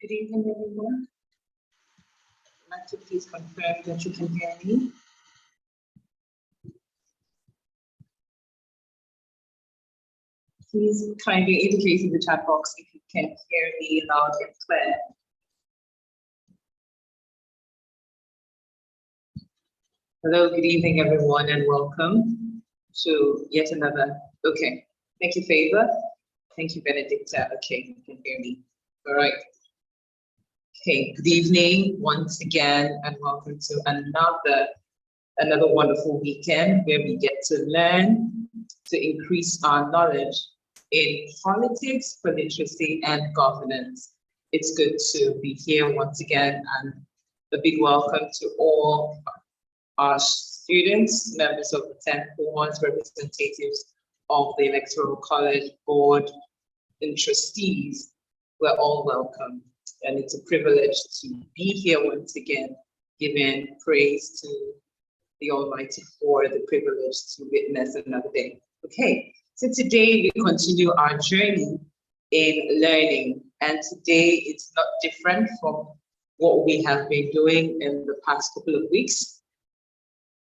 Good evening, everyone. I'd like to please confirm that you can hear me. Please kindly indicate in the chat box if you can hear me loud and clear. Hello, good evening, everyone, and welcome to yet another. Okay, thank you, Favor. Thank you, Benedicta. Okay, you can hear me. All right. Okay, good evening once again, and welcome to another wonderful weekend where we get to learn to increase our knowledge in politics, literacy, and governance. It's good to be here once again, and a big welcome to all our students, members of the 10th cohorts, representatives of the Electoral College Board, and trustees. We're all welcome. And it's a privilege to be here once again, giving praise to the Almighty for the privilege to witness another day. Okay, so today we continue our journey in learning. And today it's not different from what we have been doing in the past couple of weeks.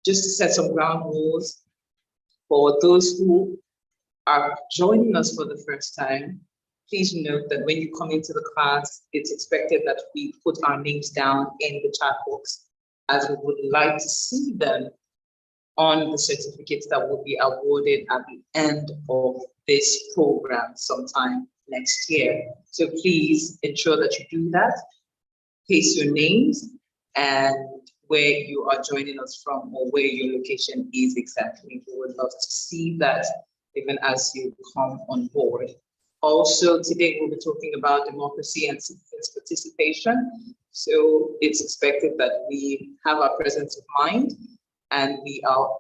Just to set some ground rules for those who are joining us for the first time, please note that when you come into the class, it's expected that we put our names down in the chat box, as we would like to see them on the certificates that will be awarded at the end of this program sometime next year. So please ensure that you do that. Place your names and where you are joining us from or where your location is exactly. We would love to see that even as you come on board. Also, today we'll be talking about democracy and citizens' participation. So it's expected that we have our presence of mind and we are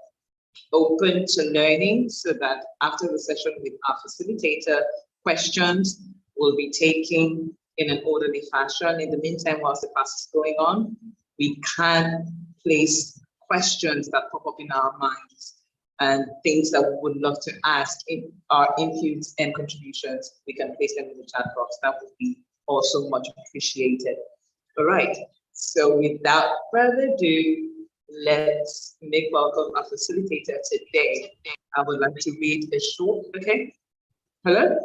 open to learning, so that after the session with our facilitator, questions will be taken in an orderly fashion. In the meantime, whilst the class is going on, we can place questions that pop up in our minds and things that we would love to ask in our inputs and contributions. We can place them in the chat box. That would be also much appreciated. All right, so without further ado, let's make welcome our facilitator today. I would like to read a short, okay? Hello?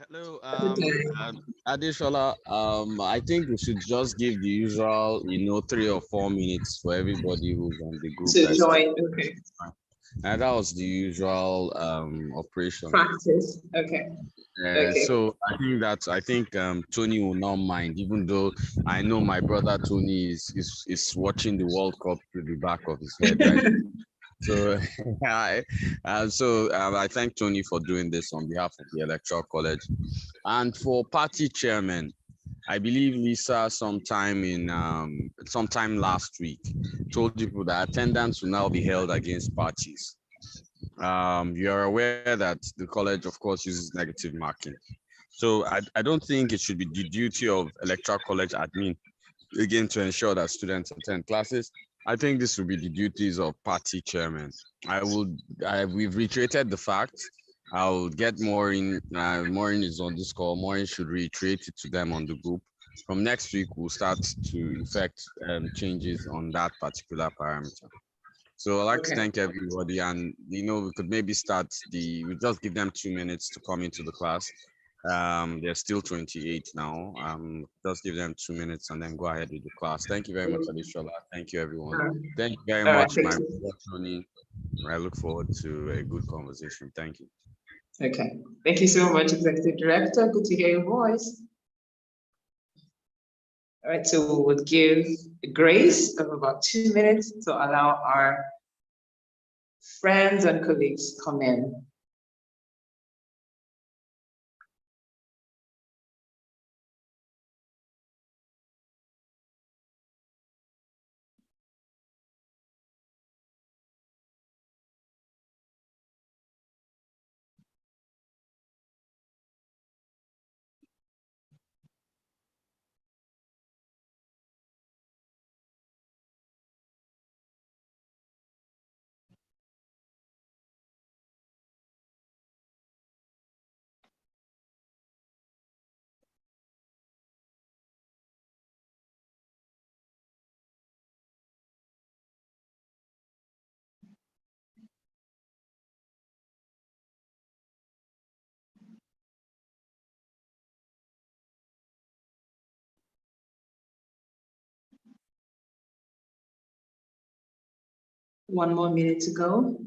Hello, Adeshola. I think we should just give the usual, 3 or 4 minutes for everybody who's on the group. To join, okay. And that was the usual operation. Practice, okay. Okay. So I think Tony will not mind, even though I know my brother Tony is watching the World Cup to the back of his head, right? So, I thank Tony for doing this on behalf of the Electoral College. And for party chairman, I believe Lisa sometime last week told people that attendance will now be held against parties. You're aware that the college, of course, uses negative marking. So I don't think it should be the duty of Electoral College admin, again, to ensure that students attend classes. I think this will be the duties of party chairman. We've reiterated the fact. I'll get Maureen. Maureen is on this call. Maureen should reiterate it to them on the group. From next week, we'll start to effect changes on that particular parameter. So I'd like to thank everybody, and we could maybe we just give them 2 minutes to come into the class. There's still 28 now. Just give them 2 minutes and then go ahead with the class. Thank you very much, Adeshola. Thank you, everyone. Thank you very much, my brother Tony. I look forward to a good conversation. Thank you. Okay. Thank you so much, Executive Director. Good to hear your voice. All right, so we would give a grace of about 2 minutes to allow our friends and colleagues to come in. 1 more minute to go.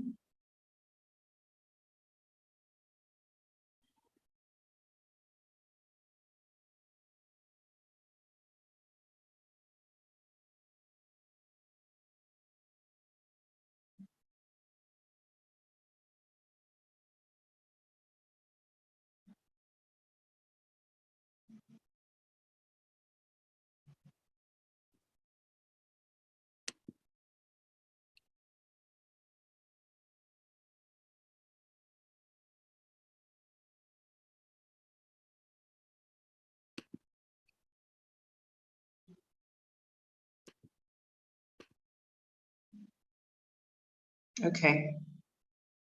Okay,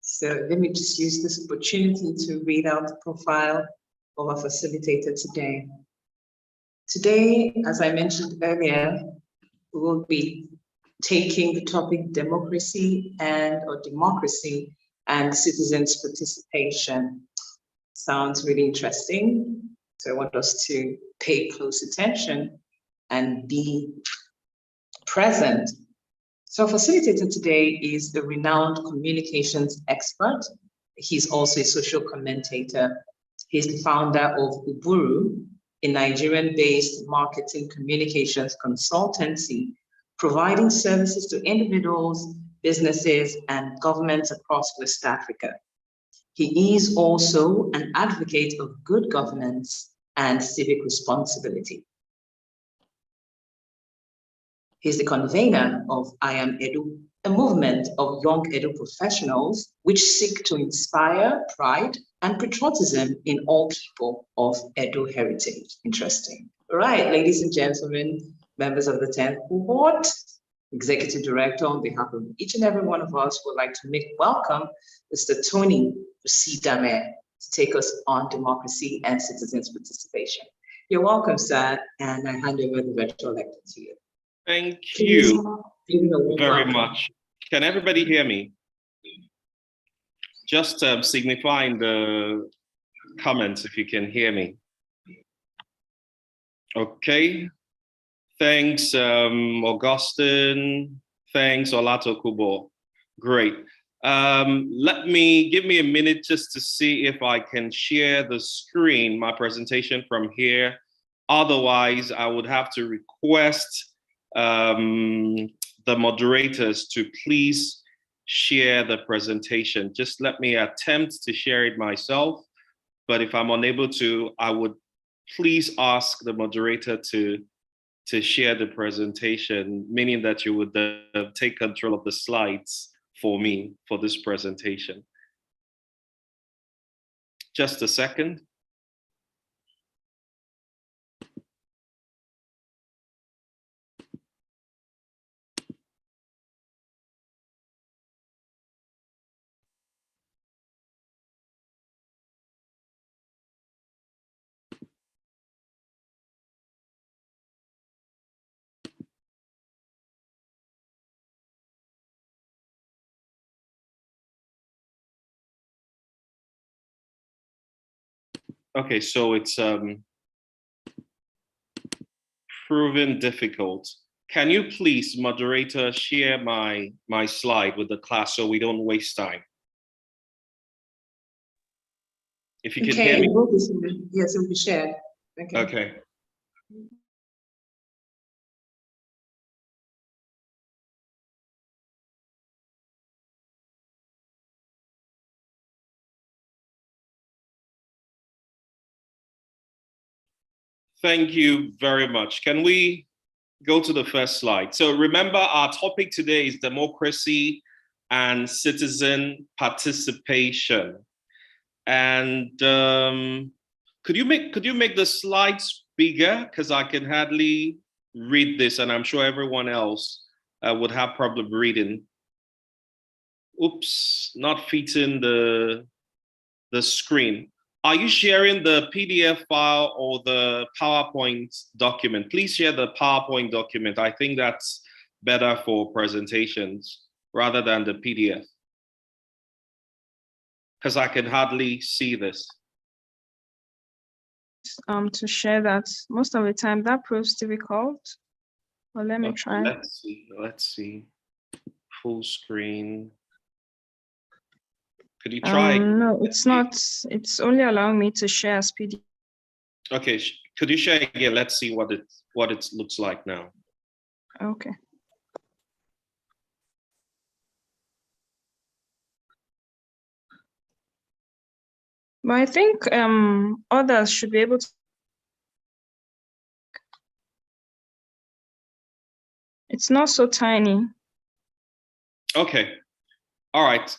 so let me just use this opportunity to read out the profile of our facilitator today. Today, as I mentioned earlier, we will be taking the topic democracy and citizens' participation. Sounds really interesting. So I want us to pay close attention and be present. So our facilitator today is a renowned communications expert. He's also a social commentator. He's the founder of Uburu, a Nigerian-based marketing communications consultancy, providing services to individuals, businesses, and governments across West Africa. He is also an advocate of good governance and civic responsibility. He's the convener of I Am Edu, a movement of young Edu professionals which seek to inspire pride and patriotism in all people of Edu heritage. Interesting. All right, ladies and gentlemen, members of the 10th cohort, Executive Director, on behalf of each and every one of us, would like to make welcome Mr. Tony Usidame to take us on democracy and citizens' participation. You're welcome, sir, and I hand over the virtual lecture to you. Thank you very much. Can everybody hear me? Just signify in the comments if you can hear me. Okay. Thanks, Augustine. Thanks, Olato Kubo. Great. Give me a minute just to see if I can share the screen, my presentation from here. Otherwise, I would have to request the moderators to please share the presentation. Just let me attempt to share it myself, but if I'm unable to, I would please ask the moderator to share the presentation, meaning that you would take control of the slides for me for this presentation. Just a second. Okay, so it's proven difficult. Can you please, moderator, share my slide with the class so we don't waste time? If you can hear me. Yes, it will be shared. Okay. Okay. Thank you very much. Can we go to the first slide? So remember, our topic today is democracy and citizen participation. And could you make the slides bigger? Because I can hardly read this, and I'm sure everyone else would have problem reading. Oops, not fitting the screen. Are you sharing the PDF file or the PowerPoint document? Please share the PowerPoint document. I think that's better for presentations rather than the PDF, because I can hardly see this. To share that most of the time that proves difficult. Well, let me try. Let's see. full screen. Could you try? No, it's not. It's only allowing me to share as PDF. Okay, could you share again? Let's see what it looks like now. Okay. But I think others should be able to. It's not so tiny. Okay, all right.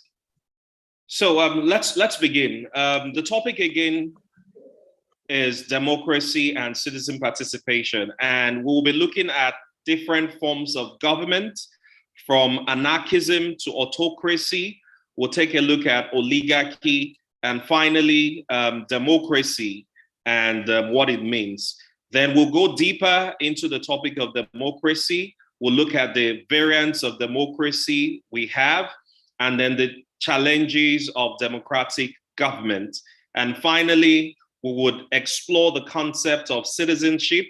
So let's begin. The topic again is democracy and citizen participation, and we'll be looking at different forms of government, from anarchism to autocracy. We'll take a look at oligarchy, and finally democracy and what it means. Then we'll go deeper into the topic of democracy. We'll look at the variants of democracy we have, and then the challenges of democratic government. And finally, we would explore the concept of citizenship.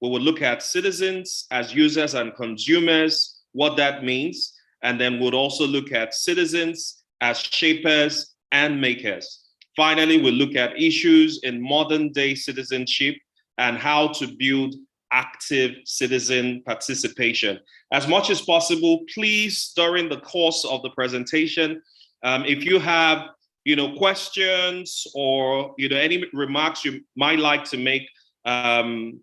We would look at citizens as users and consumers, what that means. And then we'll also look at citizens as shapers and makers. Finally, we'll look at issues in modern day citizenship and how to build active citizen participation. As much as possible, please, during the course of the presentation, if you have questions or any remarks you might like to make,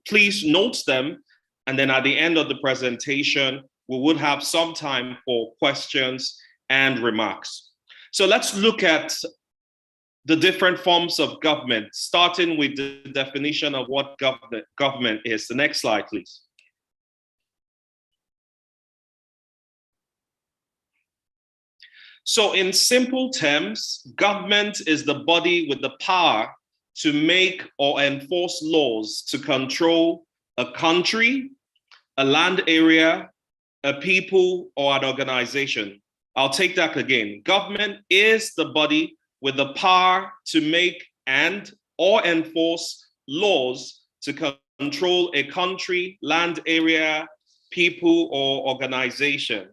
please note them. And then at the end of the presentation, we would have some time for questions and remarks. So let's look at the different forms of government, starting with the definition of what government is. The next slide, please. So in simple terms, government is the body with the power to make or enforce laws to control a country, a land area, a people, or an organization. I'll take that again. Government is the body with the power to make and or enforce laws to control a country, land area, people, or organization.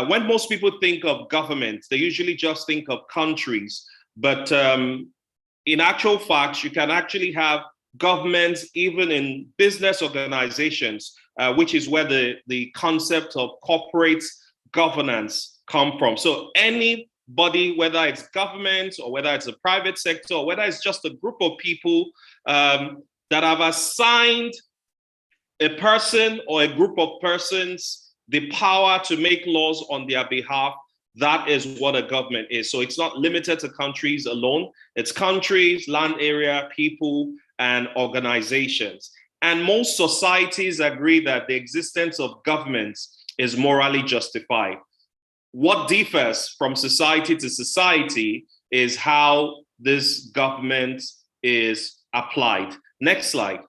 When most people think of government, they usually just think of countries. But in actual fact, you can actually have governments even in business organizations, which is where the concept of corporate governance come from. So anybody, whether it's government or whether it's a private sector or whether it's just a group of people that have assigned a person or a group of persons the power to make laws on their behalf, that is what a government is. So it's not limited to countries alone. It's countries, land area, people, and organizations. And most societies agree that the existence of governments is morally justified. What differs from society to society is how this government is applied. Next slide.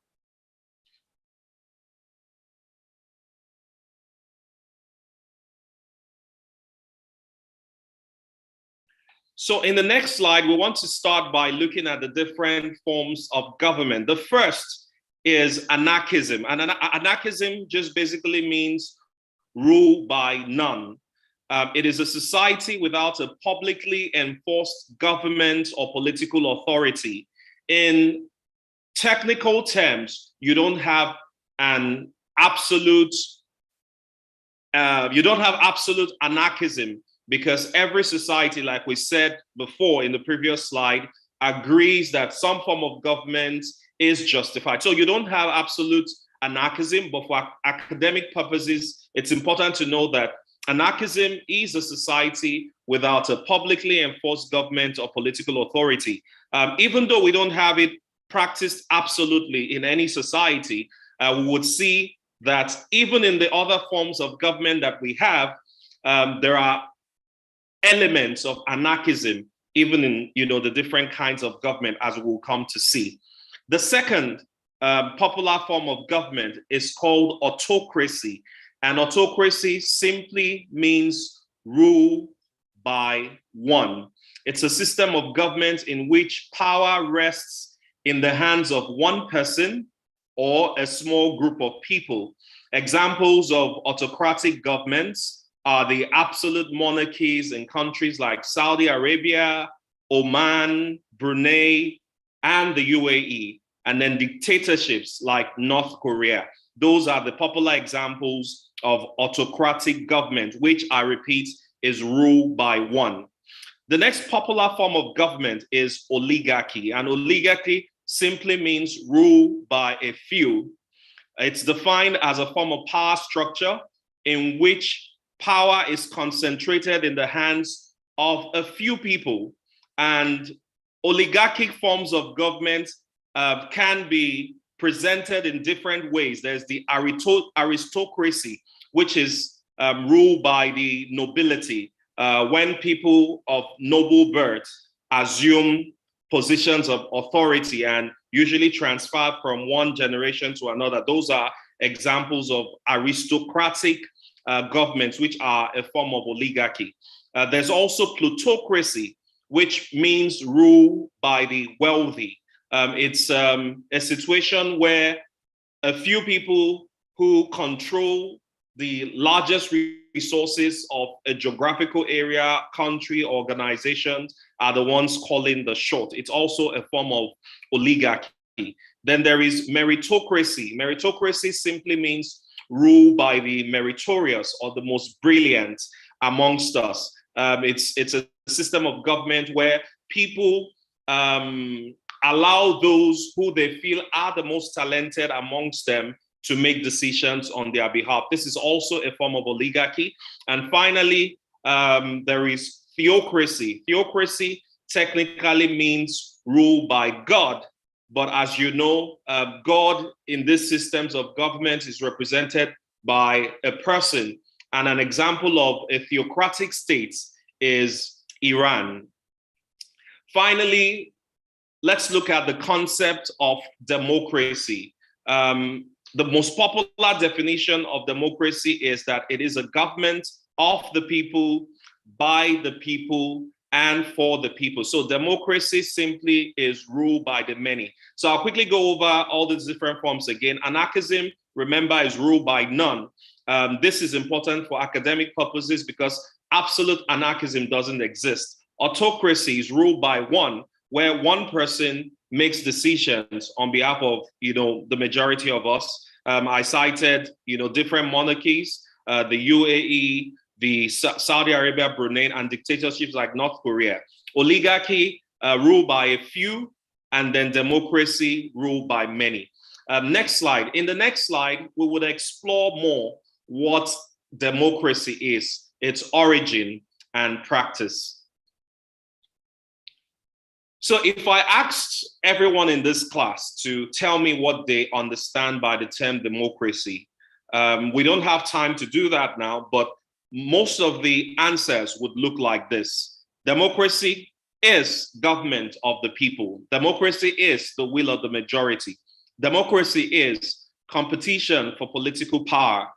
So in the next slide, we want to start by looking at the different forms of government. The first is anarchism. And anarchism just basically means rule by none. It is a society without a publicly enforced government or political authority. In technical terms, you don't have an absolute, absolute anarchism, because every society, like we said before in the previous slide, agrees that some form of government is justified. So you don't have absolute anarchism, but for academic purposes, it's important to know that anarchism is a society without a publicly enforced government or political authority. Even though we don't have it practiced absolutely in any society, we would see that even in the other forms of government that we have, there are elements of anarchism, even in the different kinds of government, as we'll come to see. The second popular form of government is called autocracy. And autocracy simply means rule by one. It's a system of government in which power rests in the hands of one person or a small group of people. Examples of autocratic governments are the absolute monarchies in countries like Saudi Arabia, Oman, Brunei, and the UAE, and then dictatorships like North Korea. Those are the popular examples of autocratic government, which I repeat is rule by one. The next popular form of government is oligarchy, and oligarchy simply means rule by a few. It's defined as a form of power structure in which power is concentrated in the hands of a few people. And oligarchic forms of government can be presented in different ways. There's the aristocracy, which is ruled by the nobility, when people of noble birth assume positions of authority and usually transfer from one generation to another. Those are examples of aristocratic governments, which are a form of oligarchy. There's also plutocracy, which means rule by the wealthy. It's a situation where a few people who control the largest resources of a geographical area, country, organization are the ones calling the shot. It's also a form of oligarchy. Then there is meritocracy. Meritocracy simply means rule by the meritorious or the most brilliant amongst us. It's a system of government where people allow those who they feel are the most talented amongst them to make decisions on their behalf. This is also a form of oligarchy. And finally, there is theocracy. Theocracy technically means rule by God. But as you know, God in these systems of government is represented by a person. And an example of a theocratic state is Iran. Finally, let's look at the concept of democracy. The most popular definition of democracy is that it is a government of the people, by the people, and for the people. So democracy simply is ruled by the many. So I'll quickly go over all these different forms again. Anarchism, remember, is ruled by none. This is important for academic purposes because absolute anarchism doesn't exist. Autocracy is ruled by one, where one person makes decisions on behalf of, the majority of us. I cited, different monarchies, the UAE, the Saudi Arabia, Brunei, and dictatorships like North Korea. Oligarchy ruled by a few, and then democracy ruled by many. Next slide. In the next slide, we would explore more what democracy is, its origin and practice. So if I asked everyone in this class to tell me what they understand by the term democracy, we don't have time to do that now, but most of the answers would look like this. Democracy is government of the people. Democracy is the will of the majority. Democracy is competition for political power.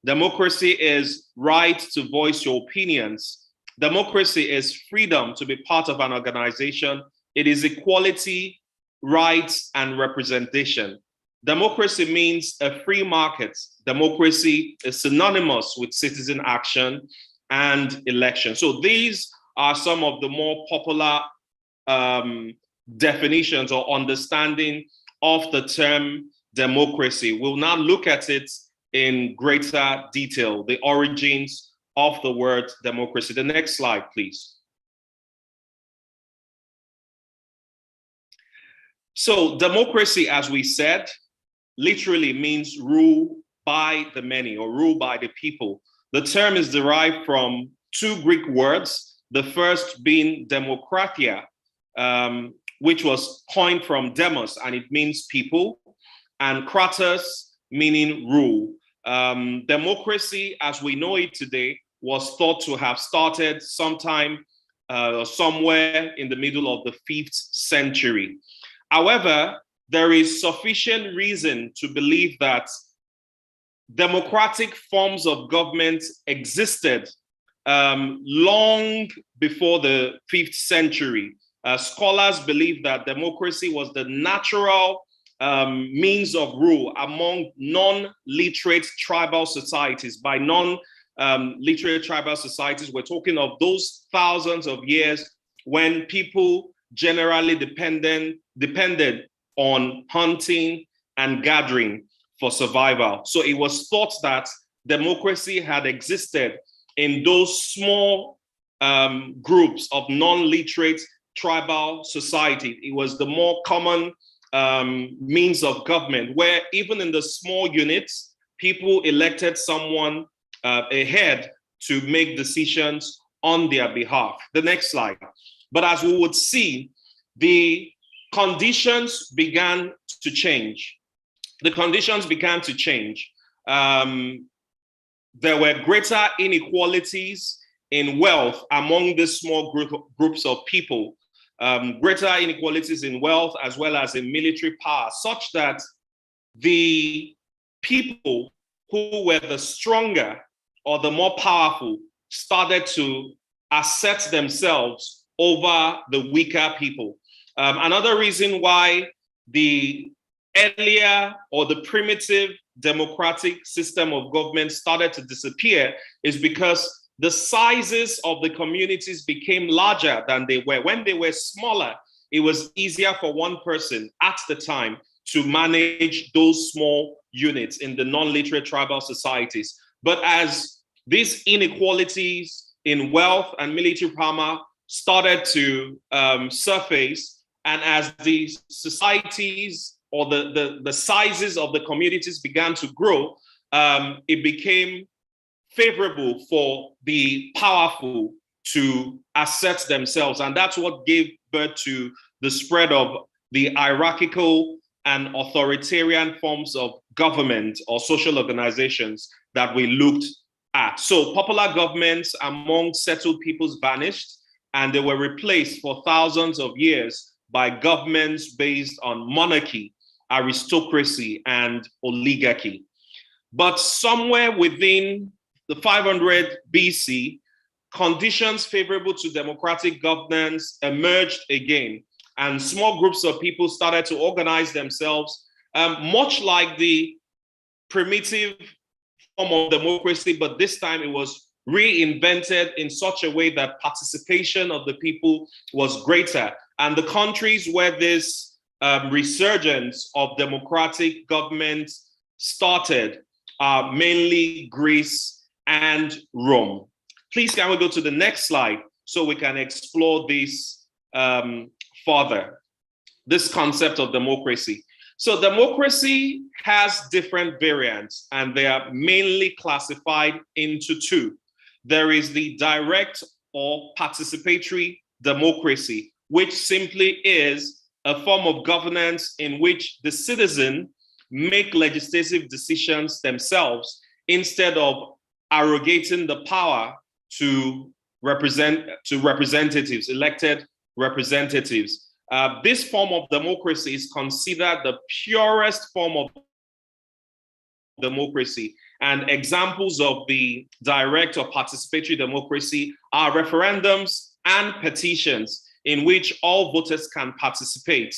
Democracy is right to voice your opinions. Democracy is freedom to be part of an organization. It is equality, rights, and representation. Democracy means a free market. Democracy is synonymous with citizen action and election. So these are some of the more popular definitions or understanding of the term democracy. We'll now look at it in greater detail, the origins of the word democracy. The next slide, please. So democracy, as we said, literally means rule by the many or rule by the people. The term is derived from two Greek words, the first being demokratia, which was coined from demos, and it means people, and kratos, meaning rule. Democracy, as we know it today, was thought to have started sometime somewhere in the middle of the 5th century. However, there is sufficient reason to believe that democratic forms of government existed long before the 5th century. Scholars believe that democracy was the natural means of rule among non-literate tribal societies. By literate tribal societies. We're talking of those thousands of years when people generally depended on hunting and gathering for survival. So it was thought that democracy had existed in those small groups of non-literate tribal society. It was the more common means of government, where even in the small units, people elected someone ahead to make decisions on their behalf. The next slide. But as we would see, the conditions began to change. The conditions began to change. There were greater inequalities in wealth among this small groups of people, greater inequalities in wealth as well as in military power, such that the people who were the stronger or the more powerful started to assert themselves over the weaker people. Another reason why the earlier or the primitive democratic system of government started to disappear is because the sizes of the communities became larger than they were. When they were smaller, it was easier for one person at the time to manage those small units in the non-literate tribal societies. But as these inequalities in wealth and military power started to surface, and as these societies or the sizes of the communities began to grow, it became favorable for the powerful to assert themselves. And that's what gave birth to the spread of the hierarchical and authoritarian forms of government or social organizations that we looked at. So popular governments among settled peoples vanished, and they were replaced for thousands of years by governments based on monarchy, aristocracy, and oligarchy. But somewhere within the 500 BC, conditions favorable to democratic governance emerged again, and small groups of people started to organize themselves, much like the primitive form of democracy, but this time it was reinvented in such a way that participation of the people was greater. And the countries where this resurgence of democratic government started are mainly Greece and Rome. Please, can we go to the next slide so we can explore this further, this concept of democracy. So democracy has different variants, and they are mainly classified into two. There is the direct or participatory democracy, which simply is a form of governance in which the citizen make legislative decisions themselves instead of arrogating the power to representatives, elected representatives. This form of democracy is considered the purest form of democracy. And examples of the direct or participatory democracy are referendums and petitions in which all voters can participate.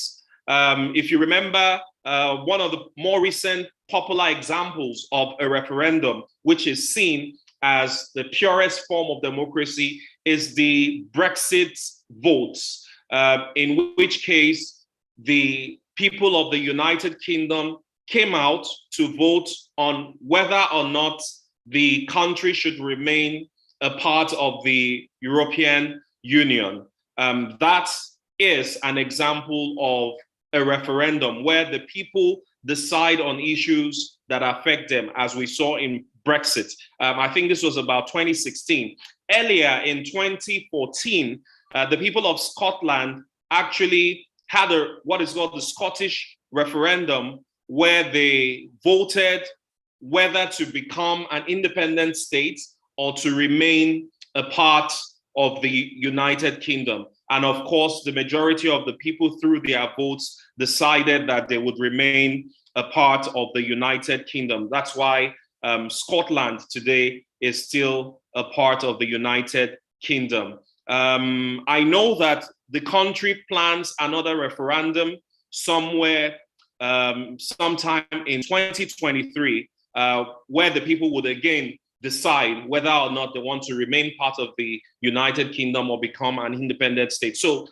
If you remember, one of the more recent popular examples of a referendum, which is seen as the purest form of democracy, is the Brexit votes, in which case the people of the United Kingdom came out to vote on whether or not the country should remain a part of the European Union. That is an example of a referendum where the people decide on issues that affect them, as we saw in Brexit. I think this was about 2016. Earlier in 2014, the people of Scotland actually had what is called the Scottish referendum, where they voted whether to become an independent state or to remain a part of the United Kingdom. And of course, the majority of the people through their votes decided that they would remain a part of the United Kingdom. That's why Scotland today is still a part of the United Kingdom. I know that the country plans another referendum somewhere sometime in 2023, where the people would again decide whether or not they want to remain part of the United Kingdom or become an independent state. So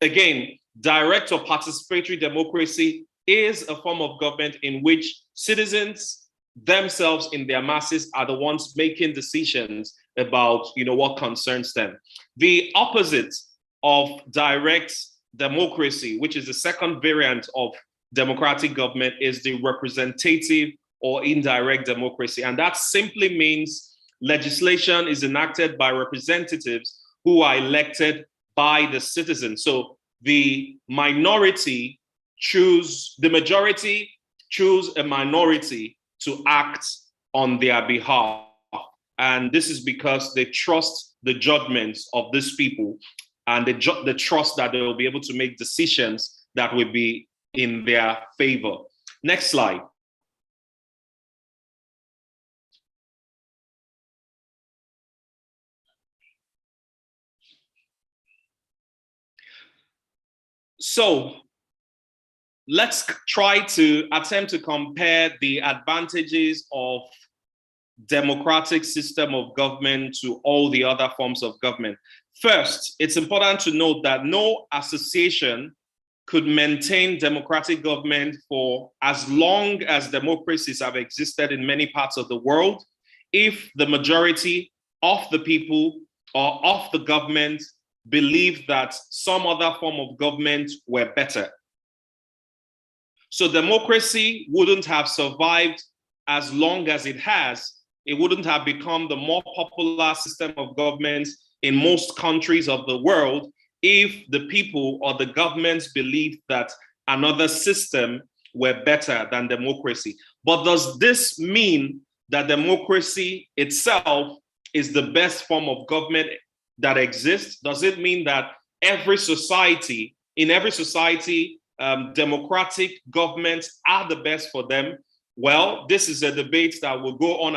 again, direct or participatory democracy is a form of government in which citizens themselves in their masses are the ones making decisions about what concerns them. The opposite of direct democracy, which is the second variant of democratic government, is the representative or indirect democracy. And that simply means legislation is enacted by representatives who are elected by the citizens. So the majority choose a minority to act on their behalf. And this is because they trust the judgments of these people, and they trust that they will be able to make decisions that will be in their favor. Next slide. So let's try to attempt to compare the advantages of democratic system of government to all the other forms of government. First, it's important to note that no association could maintain democratic government for as long as democracies have existed in many parts of the world if the majority of the people or of the government believed that some other form of government were better. So democracy wouldn't have survived as long as it has. It wouldn't have become the more popular system of government in most countries of the world if the people or the governments believed that another system were better than democracy. But does this mean that democracy itself is the best form of government that exists? Does it mean that in every society, democratic governments are the best for them? Well, this is a debate that will go on.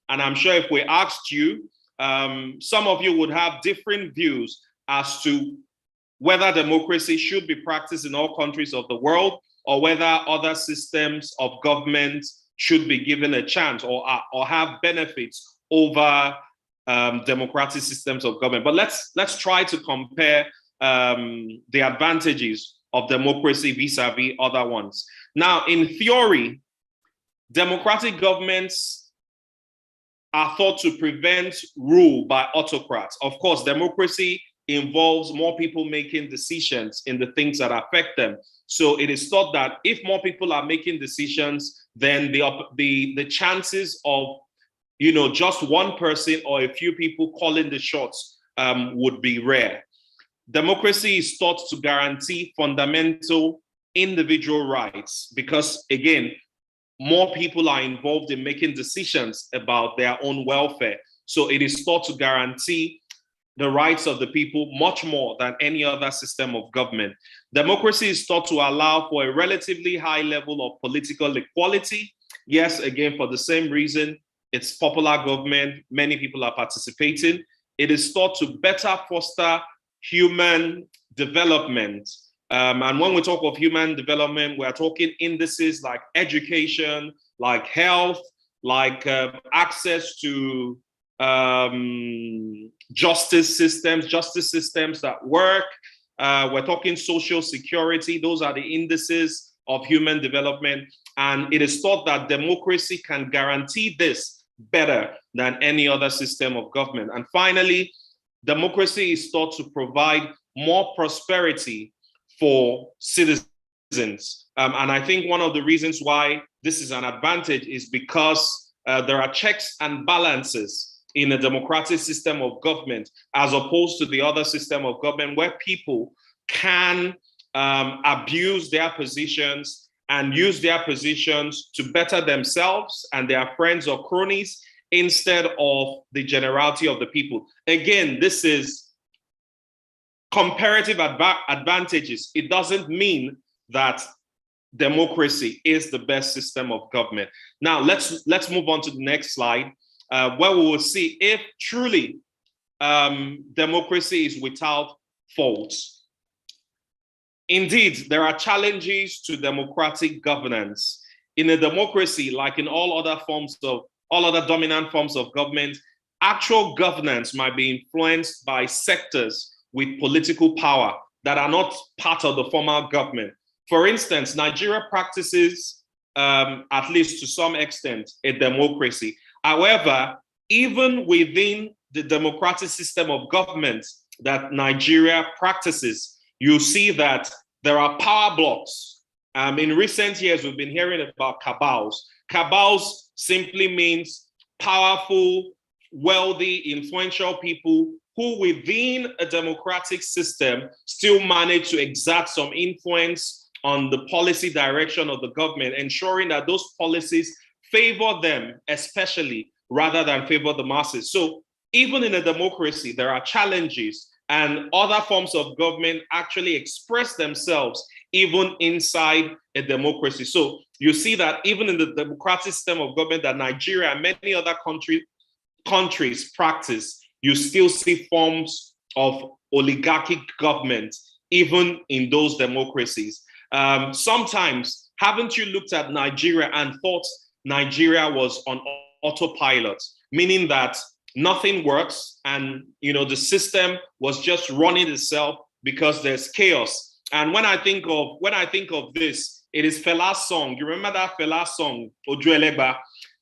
And I'm sure if we asked you, some of you would have different views as to whether democracy should be practiced in all countries of the world or whether other systems of government should be given a chance or have benefits over democratic systems of government. But let's try to compare the advantages of democracy vis-a-vis other ones. Now, in theory, democratic governments are thought to prevent rule by autocrats. Of course, democracy involves more people making decisions in the things that affect them. So it is thought that if more people are making decisions, then the chances of just one person or a few people calling the shots would be rare. Democracy is thought to guarantee fundamental individual rights because, again, more people are involved in making decisions about their own welfare. So it is thought to guarantee the rights of the people much more than any other system of government. Democracy is thought to allow for a relatively high level of political equality. Yes, again, for the same reason, it's popular government, many people are participating. It is thought to better foster human development. And when we talk of human development, we're talking indices like education, like health, like access to justice systems that work. We're talking social security. Those are the indices of human development. And it is thought that democracy can guarantee this better than any other system of government. And finally, democracy is thought to provide more prosperity for citizens. And I think one of the reasons why this is an advantage is because there are checks and balances in a democratic system of government, as opposed to the other system of government where people can abuse their positions and use their positions to better themselves and their friends or cronies instead of the generality of the people. Again, this is comparative advantages. It doesn't mean that democracy is the best system of government. Now, let's move on to the next slide, where we will see if truly democracy is without faults. Indeed, there are challenges to democratic governance. In a democracy, like in all other forms all other dominant forms of government, actual governance might be influenced by sectors with political power that are not part of the formal government. For instance, Nigeria practices, at least to some extent, a democracy. However, even within the democratic system of government that Nigeria practices, you see that there are power blocks. In recent years, we've been hearing about cabals. Cabals simply means powerful, wealthy, influential people who within a democratic system still manage to exert some influence on the policy direction of the government, ensuring that those policies favor them especially rather than favor the masses. So even in a democracy, there are challenges, and other forms of government actually express themselves even inside a democracy. So you see that even in the democratic system of government that Nigeria and many other countries practice, you still see forms of oligarchic government even in those democracies. Sometimes, haven't you looked at Nigeria and thought Nigeria was on autopilot, meaning that nothing works and the system was just running itself because there's chaos? And when I think of this, it is Fela's song. You remember that Fela song, Oju Elegba?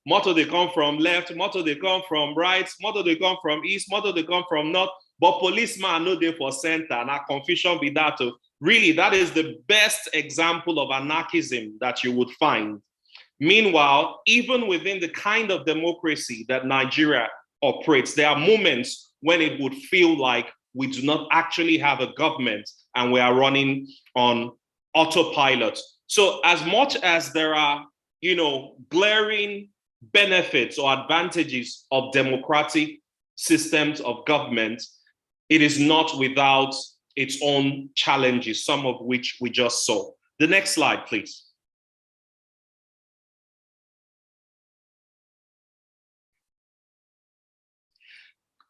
Motor they come from left, motor they come from right, motor they come from east, motor they come from north, but policeman no dey for center. And our confusion be that. Really, that is the best example of anarchism that you would find. Meanwhile, even within the kind of democracy that Nigeria operates, there are moments when it would feel like we do not actually have a government and we are running on autopilot. So as much as there are, glaring benefits or advantages of democratic systems of government, it is not without its own challenges, some of which we just saw. The next slide, please.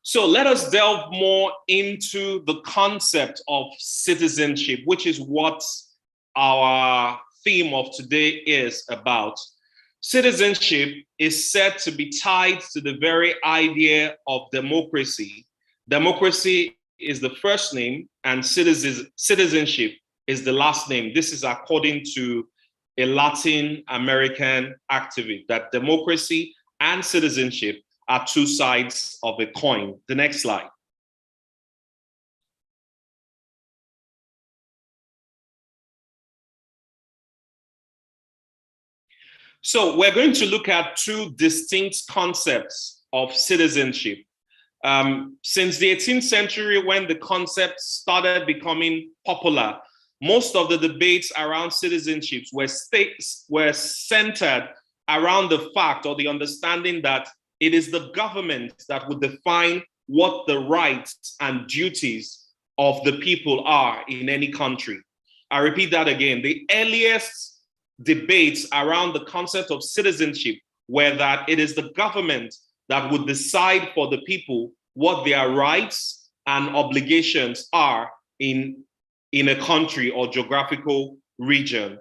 So let us delve more into the concept of citizenship, which is what our theme of today is about. Citizenship is said to be tied to the very idea of democracy. Democracy is the first name and citizenship is the last name. This is according to a Latin American activist, that democracy and citizenship are two sides of a coin. The next slide. So we're going to look at two distinct concepts of citizenship. Since the 18th century, when the concept started becoming popular, most of the debates around citizenships were centered around the fact or the understanding that it is the government that would define what the rights and duties of the people are in any country. I repeat that again. The earliest debates around the concept of citizenship were that it is the government that would decide for the people what their rights and obligations are in a country or geographical region.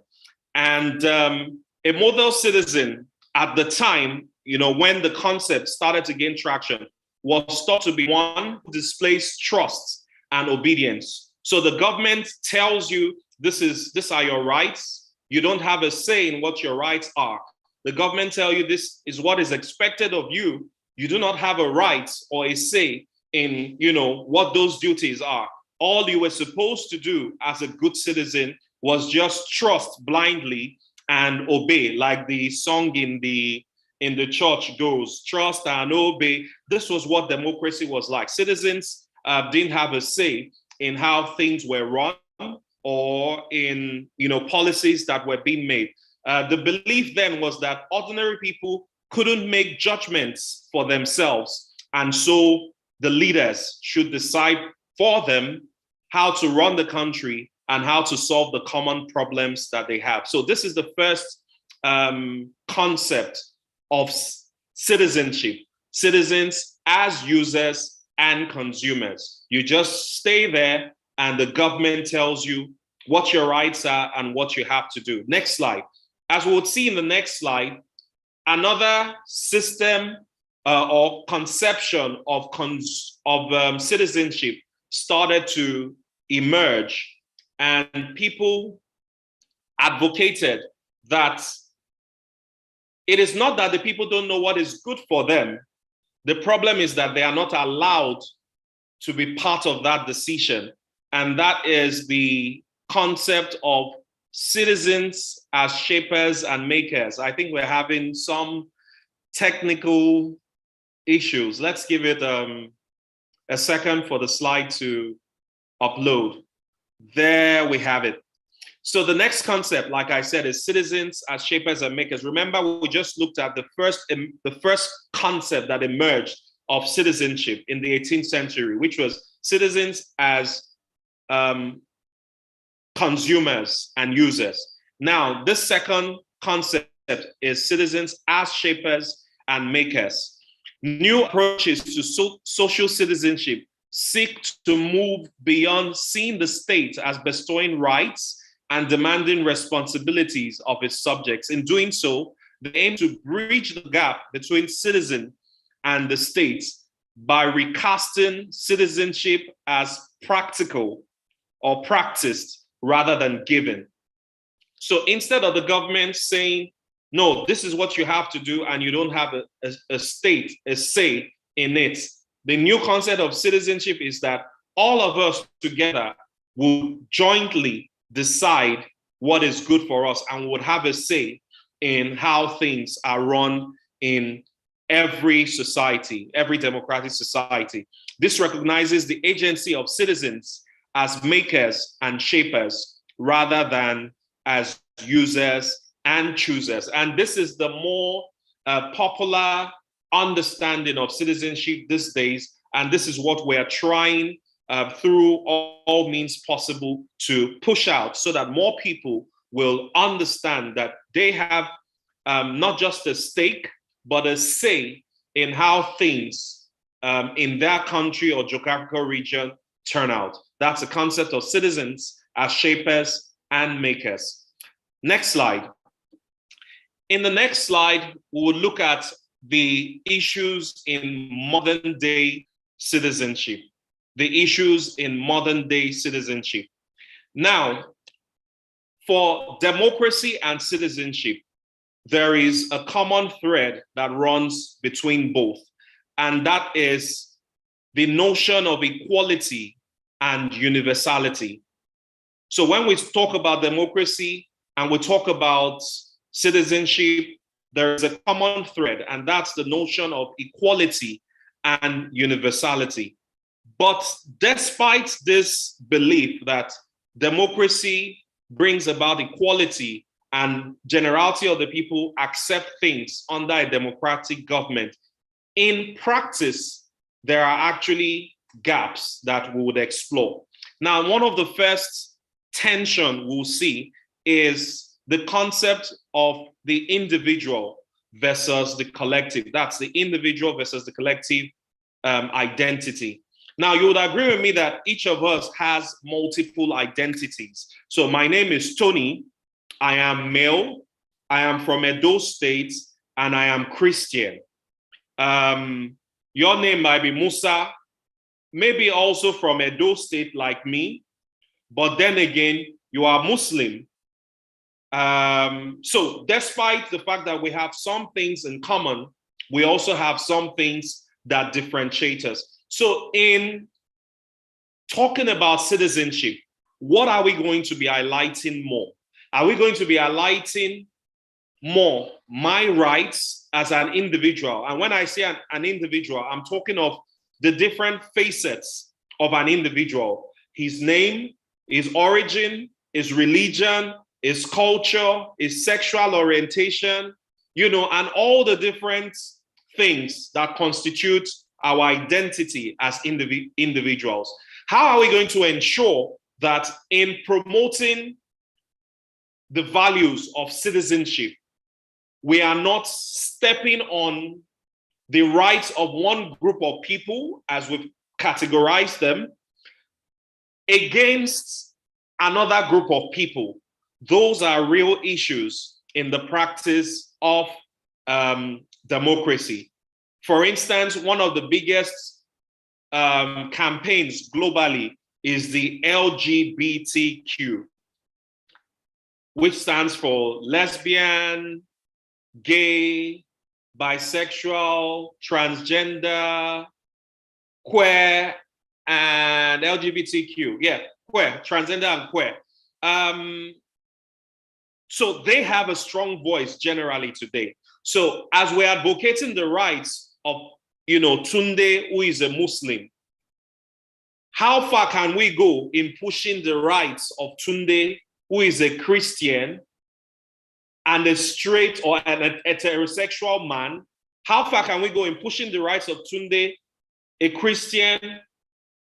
And a model citizen at the time, when the concept started to gain traction, was thought to be one who displays trust and obedience. So the government tells you, these are your rights. You don't have a say in what your rights are. The government tells you this is what is expected of you. You do not have a right or a say in, what those duties are. All you were supposed to do as a good citizen was just trust blindly and obey, like the song in the church goes, trust and obey. This was what democracy was like. Citizens didn't have a say in how things were run or in policies that were being made. The belief then was that ordinary people couldn't make judgments for themselves, and so the leaders should decide for them how to run the country and how to solve the common problems that they have. So this is the first concept of citizenship. Citizens as users and consumers. You just stay there and the government tells you what your rights are and what you have to do. Next slide. As we'll see in the next slide, another system or conception of citizenship started to emerge, and people advocated that it is not that the people don't know what is good for them. The problem is that they are not allowed to be part of that decision. And that is the concept of citizens as shapers and makers. I think we're having some technical issues. Let's give it a second for the slide to upload. There we have it. So the next concept, like I said, is citizens as shapers and makers. Remember, we just looked at the first concept that emerged of citizenship in the 18th century, which was citizens as consumers and users. Now, this second concept is citizens as shapers and makers. New approaches to social citizenship seek to move beyond seeing the state as bestowing rights and demanding responsibilities of its subjects. In doing so, they aim to bridge the gap between citizen and the state by recasting citizenship as practical or practiced rather than given. So instead of the government saying, no, this is what you have to do, and you don't have a state, a say in it, the new concept of citizenship is that all of us together will jointly decide what is good for us and would have a say in how things are run in every society, every democratic society. This recognizes the agency of citizens as makers and shapers rather than as users and choosers. And this is the more popular understanding of citizenship these days. And this is what we're trying through all means possible to push out so that more people will understand that they have not just a stake, but a say in how things in their country or geographical region turn out. That's the concept of citizens as shapers and makers. Next slide. In the next slide, we will look at the issues in modern day citizenship. The issues in modern day citizenship. Now, for democracy and citizenship, there is a common thread that runs between both, and that is the notion of equality and universality. So when we talk about democracy and we talk about citizenship, there is a common thread, and that's the notion of equality and universality. But despite this belief that democracy brings about equality and generality of the people accept things under a democratic government, in practice, there are actually gaps that we would explore. Now, one of the first tension we'll see is the concept of the individual versus the collective. That's the individual versus the collective identity. Now, you would agree with me that each of us has multiple identities. So my name is Tony. I am male. I am from Edo State, and I am Christian. Your name might be Musa, maybe also from Edo State like me, but then again, you are Muslim. So despite the fact that we have some things in common, we also have some things that differentiate us. So in talking about citizenship, what are we going to be highlighting more? Are we going to be highlighting more my rights as an individual? And when I say an individual, I'm talking of the different facets of an individual: his name, his origin, his religion, his culture, his sexual orientation, and all the different things that constitute our identity as individuals. How are we going to ensure that in promoting the values of citizenship, we are not stepping on the rights of one group of people, as we've categorized them, against another group of people? Those are real issues in the practice of democracy. For instance, one of the biggest campaigns globally is the LGBTQ, which stands for lesbian, gay, bisexual, transgender, queer, and LGBTQ. Yeah, queer, transgender and queer. So they have a strong voice generally today. So as we're advocating the rights of, Tunde, who is a Muslim, how far can we go in pushing the rights of Tunde, who is a Christian, and a straight or an heterosexual man? How far can we go in pushing the rights of Tunde, a Christian,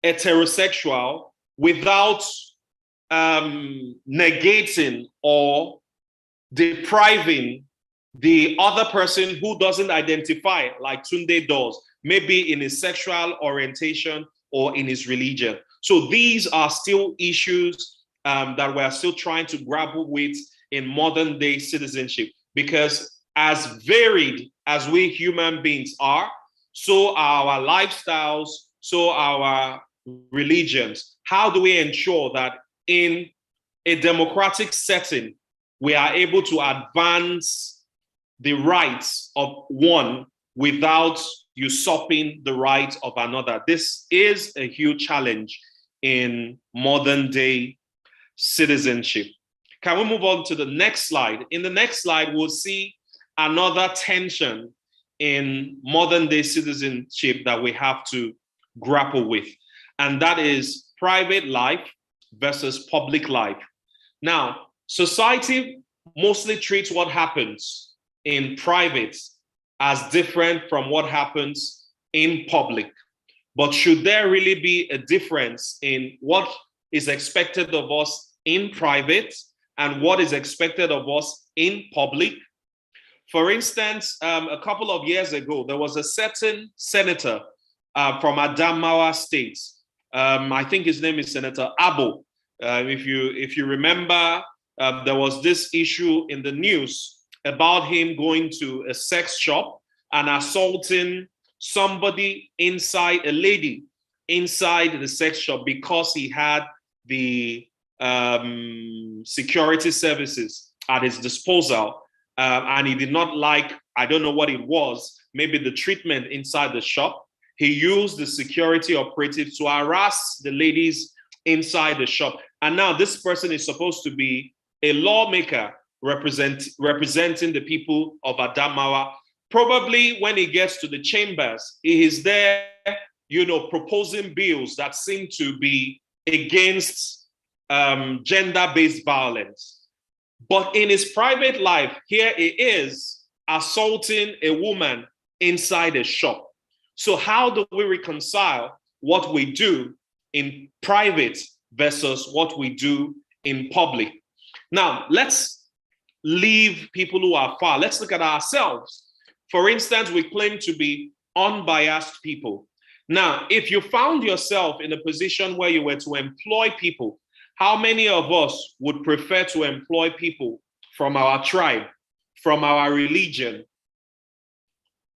heterosexual, without negating or depriving the other person who doesn't identify like Tunde does, maybe in his sexual orientation or in his religion? So these are still issues that we're still trying to grapple with in modern day citizenship, because as varied as we human beings are, so are our lifestyles, so our religions. How do we ensure that in a democratic setting, we are able to advance the rights of one without usurping the rights of another? This is a huge challenge in modern day citizenship. Can we move on to the next slide? In the next slide, we'll see another tension in modern day citizenship that we have to grapple with, and that is private life versus public life. Now, society mostly treats what happens in private as different from what happens in public. But should there really be a difference in what is expected of us in private and what is expected of us in public? For instance, a couple of years ago, there was a certain senator from Adamawa State. I think his name is Senator Abo. If you remember, there was this issue in the news about him going to a sex shop and assaulting somebody inside, a lady inside the sex shop, because he had the security services at his disposal. And he did not like, I don't know what it was, maybe the treatment inside the shop. He used the security operatives to harass the ladies inside the shop. And now this person is supposed to be a lawmaker representing the people of Adamawa. Probably when he gets to the chambers, he is there, proposing bills that seem to be against gender-based violence. But in his private life, here he is assaulting a woman inside a shop. So how do we reconcile what we do in private versus what we do in public? Now, let's leave people who are far. Let's look at ourselves. For instance, we claim to be unbiased people. Now, if you found yourself in a position where you were to employ people, how many of us would prefer to employ people from our tribe, from our religion,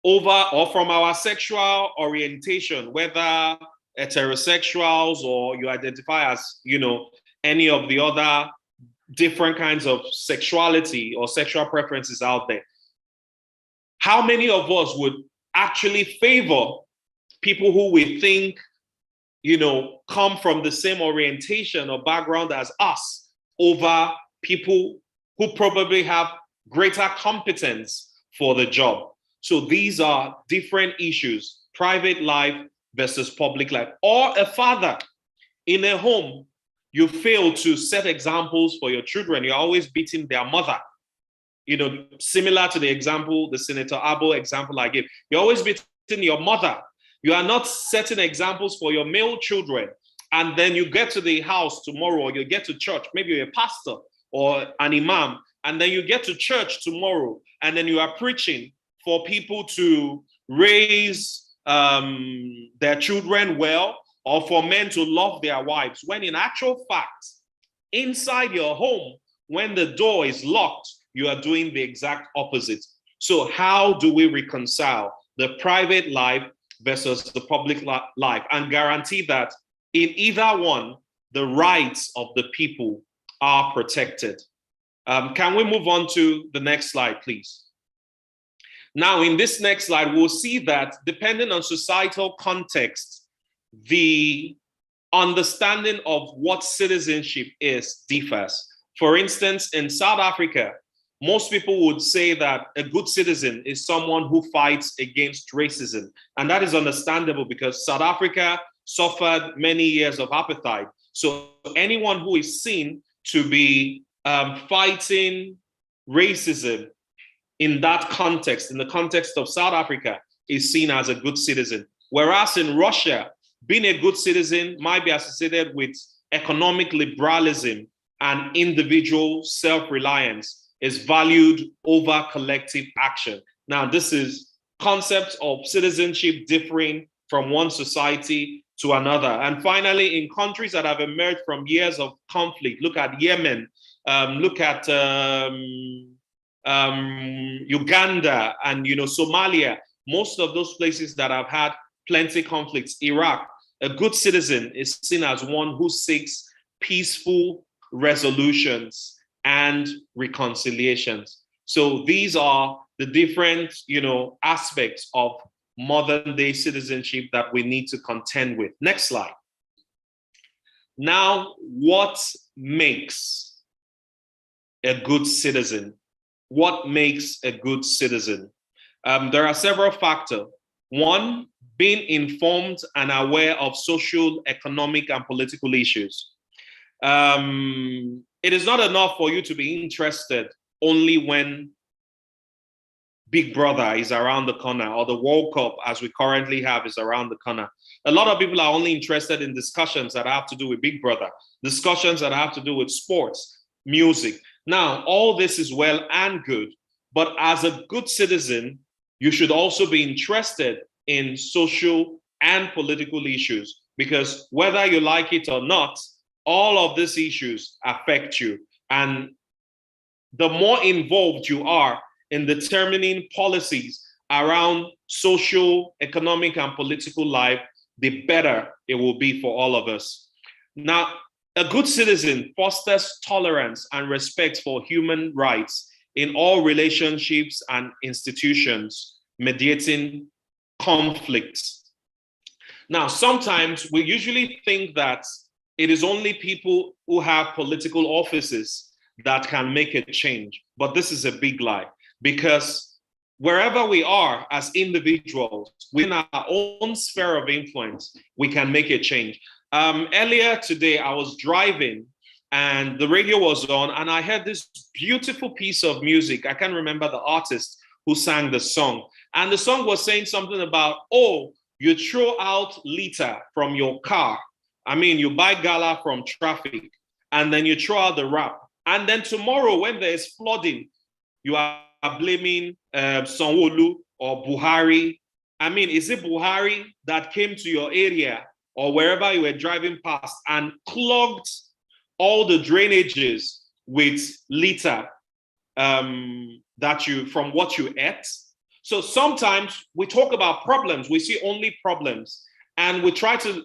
or from our sexual orientation, whether heterosexuals or you identify as, any of the other different kinds of sexuality or sexual preferences out there? How many of us would actually favor people who we think, come from the same orientation or background as us over people who probably have greater competence for the job? So these are different issues, private life versus public life. Or a father in a home, you fail to set examples for your children. You're always beating their mother. Similar to the example, the Senator Abo example I gave. You're always beating your mother. You are not setting examples for your male children. And then you get to the house tomorrow, or you get to church, maybe you're a pastor or an imam, and then you get to church tomorrow, and then you are preaching for people to raise their children well, or for men to love their wives, when in actual fact, inside your home, when the door is locked, you are doing the exact opposite. So how do we reconcile the private life versus the public life and guarantee that in either one, the rights of the people are protected? Can we move on to the next slide, please? Now, in this next slide, we'll see that depending on societal context, the understanding of what citizenship is differs. For instance, in South Africa, most people would say that a good citizen is someone who fights against racism. And that is understandable because South Africa suffered many years of apartheid. So anyone who is seen to be fighting racism in that context, in the context of South Africa, is seen as a good citizen. Whereas in Russia, being a good citizen might be associated with economic liberalism and individual self-reliance is valued over collective action. Now, this is concepts of citizenship differing from one society to another. And finally, in countries that have emerged from years of conflict, look at Yemen, look at Uganda and Somalia, most of those places that have had plenty conflicts, Iraq, a good citizen is seen as one who seeks peaceful resolutions and reconciliations. So these are the different, aspects of modern day citizenship that we need to contend with. Next slide. Now, what makes a good citizen? What makes a good citizen? There are several factors. One, being informed and aware of social, economic, and political issues. It is not enough for you to be interested only when Big Brother is around the corner or the World Cup, as we currently have, is around the corner. A lot of people are only interested in discussions that have to do with Big Brother, discussions that have to do with sports, music. Now, all this is well and good, but as a good citizen, you should also be interested in social and political issues, because whether you like it or not, all of these issues affect you. And the more involved you are in determining policies around social, economic, and political life, the better it will be for all of us. Now, a good citizen fosters tolerance and respect for human rights in all relationships and institutions, mediating conflicts. Now, sometimes we usually think that it is only people who have political offices that can make a change, but this is a big lie, because wherever we are as individuals, within our own sphere of influence, we can make a change. Earlier today, I was driving and the radio was on and I heard this beautiful piece of music. I can't remember the artist who sang the song. And the song was saying something about, oh, you throw out litter from your car. I mean, you buy gala from traffic and then you throw out the wrap. And then tomorrow when there is flooding, you are blaming Sanwo-Olu or Buhari. I mean, is it Buhari that came to your area or wherever you were driving past and clogged all the drainages with litter from what you ate? So sometimes we talk about problems, we see only problems, and we try to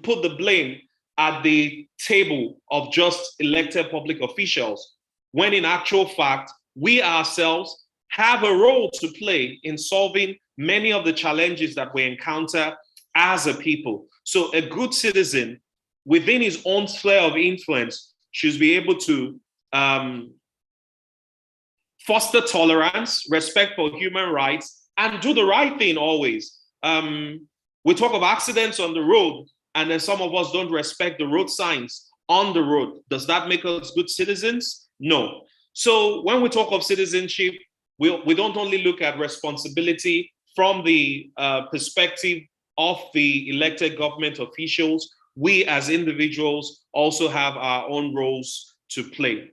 put the blame at the table of just elected public officials, when in actual fact, we ourselves have a role to play in solving many of the challenges that we encounter as a people. So a good citizen within his own sphere of influence should be able to foster tolerance, respect for human rights, and do the right thing always. We talk of accidents on the road, and then some of us don't respect the road signs on the road. Does that make us good citizens? No. So when we talk of citizenship, we don't only look at responsibility from the perspective of the elected government officials. We as individuals also have our own roles to play.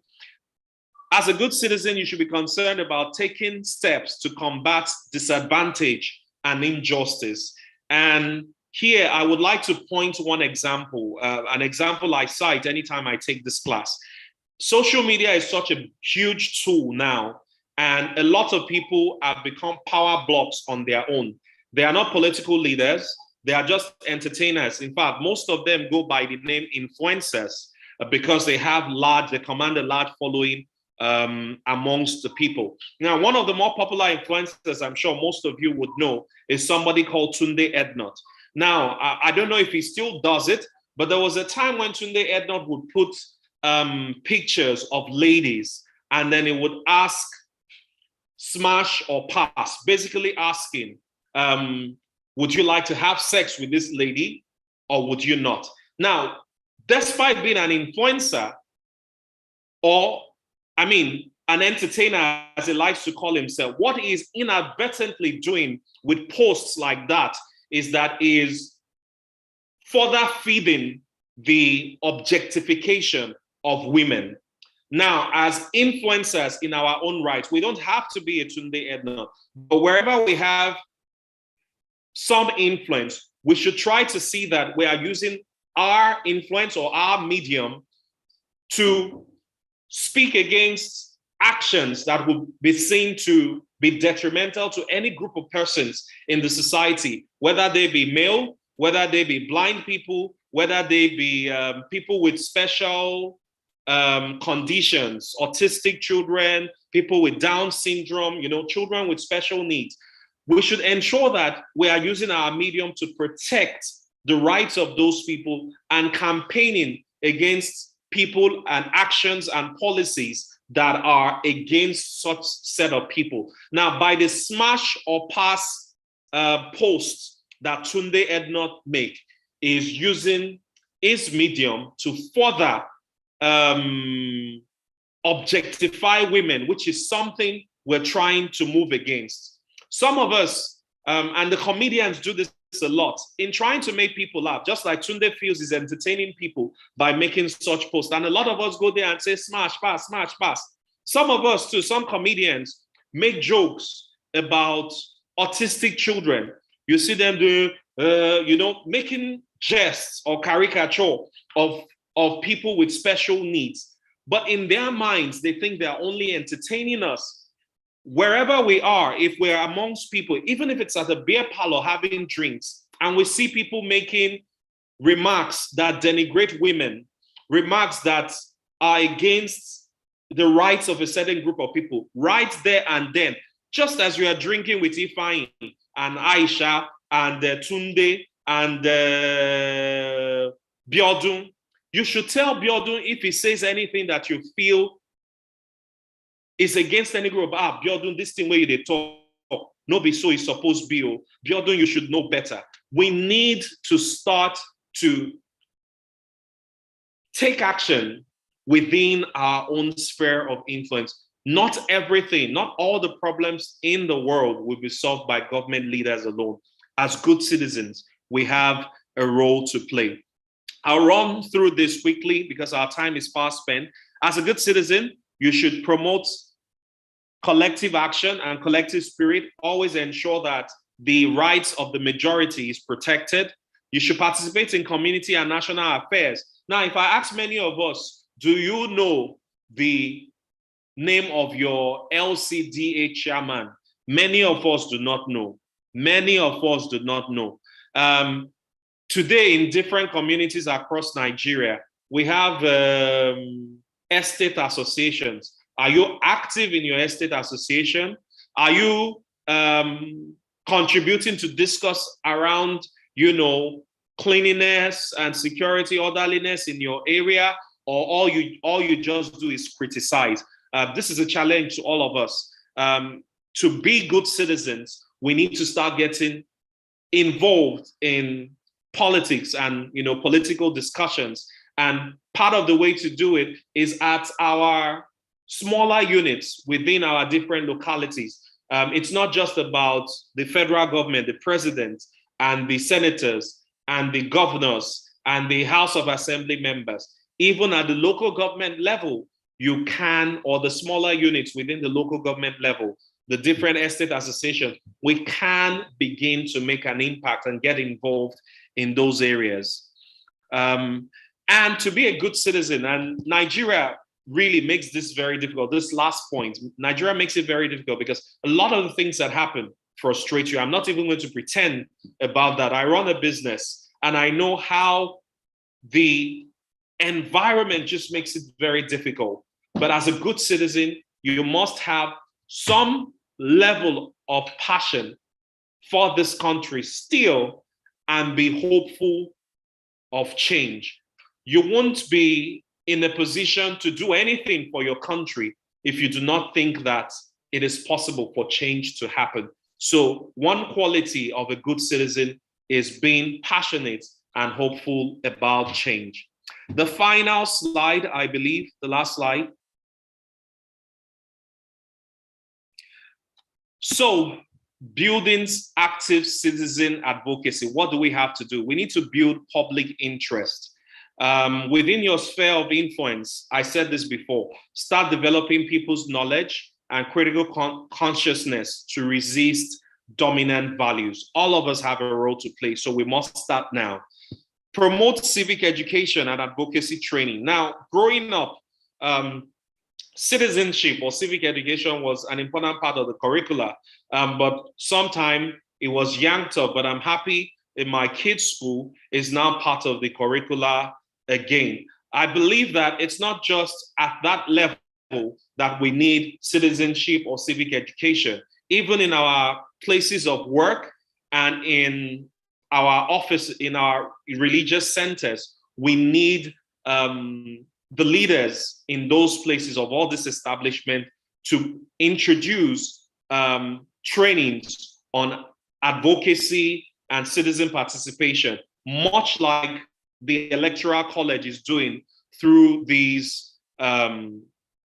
As a good citizen, you should be concerned about taking steps to combat disadvantage and injustice. And here, I would like to point to one example, an example I cite anytime I take this class. Social media is such a huge tool now, And a lot of people have become power blocks on their own. They are not political leaders. They are just entertainers. In fact, most of them go by the name influencers because they command a large following amongst the people. Now, one of the more popular influencers, I'm sure most of you would know, is somebody called Tunde Ednut. Now, I don't know if he still does it, but there was a time when Tunde Ednut would put pictures of ladies, and then he would ask smash or pass, basically asking, would you like to have sex with this lady or would you not? Now, despite being an influencer, an entertainer, as he likes to call himself, what he is inadvertently doing with posts like that is further feeding the objectification of women. Now, as influencers in our own right, we don't have to be a Tunde Edna, but wherever we have some influence, we should try to see that we are using our influence or our medium to speak against actions that would be seen to be detrimental to any group of persons in the society, whether they be male, whether they be blind people, whether they be people with special conditions, autistic children, people with Down syndrome, children with special needs. We should ensure that we are using our medium to protect the rights of those people and campaigning against people and actions and policies that are against such set of people. Now, by the smash or pass posts that Tunde Ednut make, is using his medium to further objectify women, which is something we're trying to move against. Some of us, and the comedians do this a lot, in trying to make people laugh, just like Tunde feels is entertaining people by making such posts. And a lot of us go there and say, smash, pass, smash, pass. Some of us too, some comedians make jokes about autistic children. You see them doing, making jests or caricature of people with special needs. But in their minds, they think they're only entertaining us. Wherever we are, if we're amongst people, even if it's at a beer parlor having drinks, and we see people making remarks that denigrate women, remarks that are against the rights of a certain group of people, right there and then, just as we are drinking with Ifeanyi and Aisha and Tunde and Biodun, you should tell Biodun if he says anything that you feel is against any group. Biodun, this thing where you talk, no be so it's supposed to be. Biodun, you should know better. We need to start to take action within our own sphere of influence. Not everything, not all the problems in the world will be solved by government leaders alone. As good citizens, we have a role to play. I'll run through this quickly because our time is fast spent. As a good citizen, you should promote collective action and collective spirit. Always ensure that the rights of the majority is protected. You should participate in community and national affairs. Now, if I ask many of us, do you know the name of your LCDA chairman? Many of us do not know. Many of us do not know. Today, in different communities across Nigeria, we have estate associations. Are you active in your estate association? Are you contributing to discuss around, cleanliness and security, orderliness in your area? Or all you just do is criticize? This is a challenge to all of us. To be good citizens, we need to start getting involved in politics and political discussions. And part of the way to do it is at our smaller units within our different localities. It's not just about the federal government, the president and the senators and the governors and the House of Assembly members. Even at the local government level, you can, or the smaller units within the local government level, the different estate associations, we can begin to make an impact and get involved in those areas. And to be a good citizen, and Nigeria, really makes this very difficult. This last point, Nigeria makes it very difficult because a lot of the things that happen frustrate you. I'm not even going to pretend about that. I run a business and I know how the environment just makes it very difficult. But as a good citizen, you must have some level of passion for this country still and be hopeful of change. You won't be in a position to do anything for your country if you do not think that it is possible for change to happen. So one quality of a good citizen is being passionate and hopeful about change. The final slide, I believe, the last slide. So building active citizen advocacy, what do we have to do? We need to build public interest. Within your sphere of influence, I said this before, start developing people's knowledge and critical consciousness to resist dominant values. All of us have a role to play, so we must start now. Promote civic education and advocacy training. Now, growing up, citizenship or civic education was an important part of the curricula, but sometime it was yanked up, but I'm happy in my kids' school is now part of the curricula again. I believe that it's not just at that level that we need citizenship or civic education. Even in our places of work and in our office, in our religious centers, we need the leaders in those places of all this establishment to introduce trainings on advocacy and citizen participation, much like the Electoral College is doing through these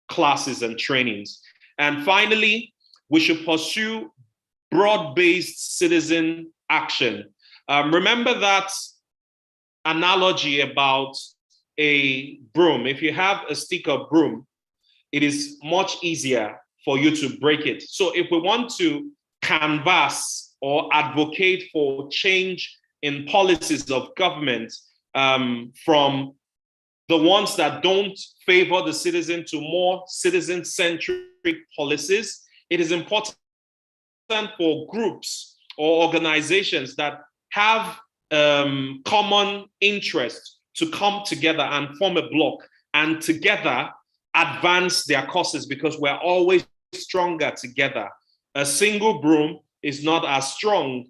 classes and trainings. And finally, we should pursue broad-based citizen action. Remember that analogy about a broom. If you have a stick of broom, it is much easier for you to break it. So if we want to canvass or advocate for change in policies of government, from the ones that don't favor the citizen to more citizen-centric policies, it is important for groups or organizations that have common interests to come together and form a bloc and together advance their causes, because we're always stronger together. A single broom is not as strong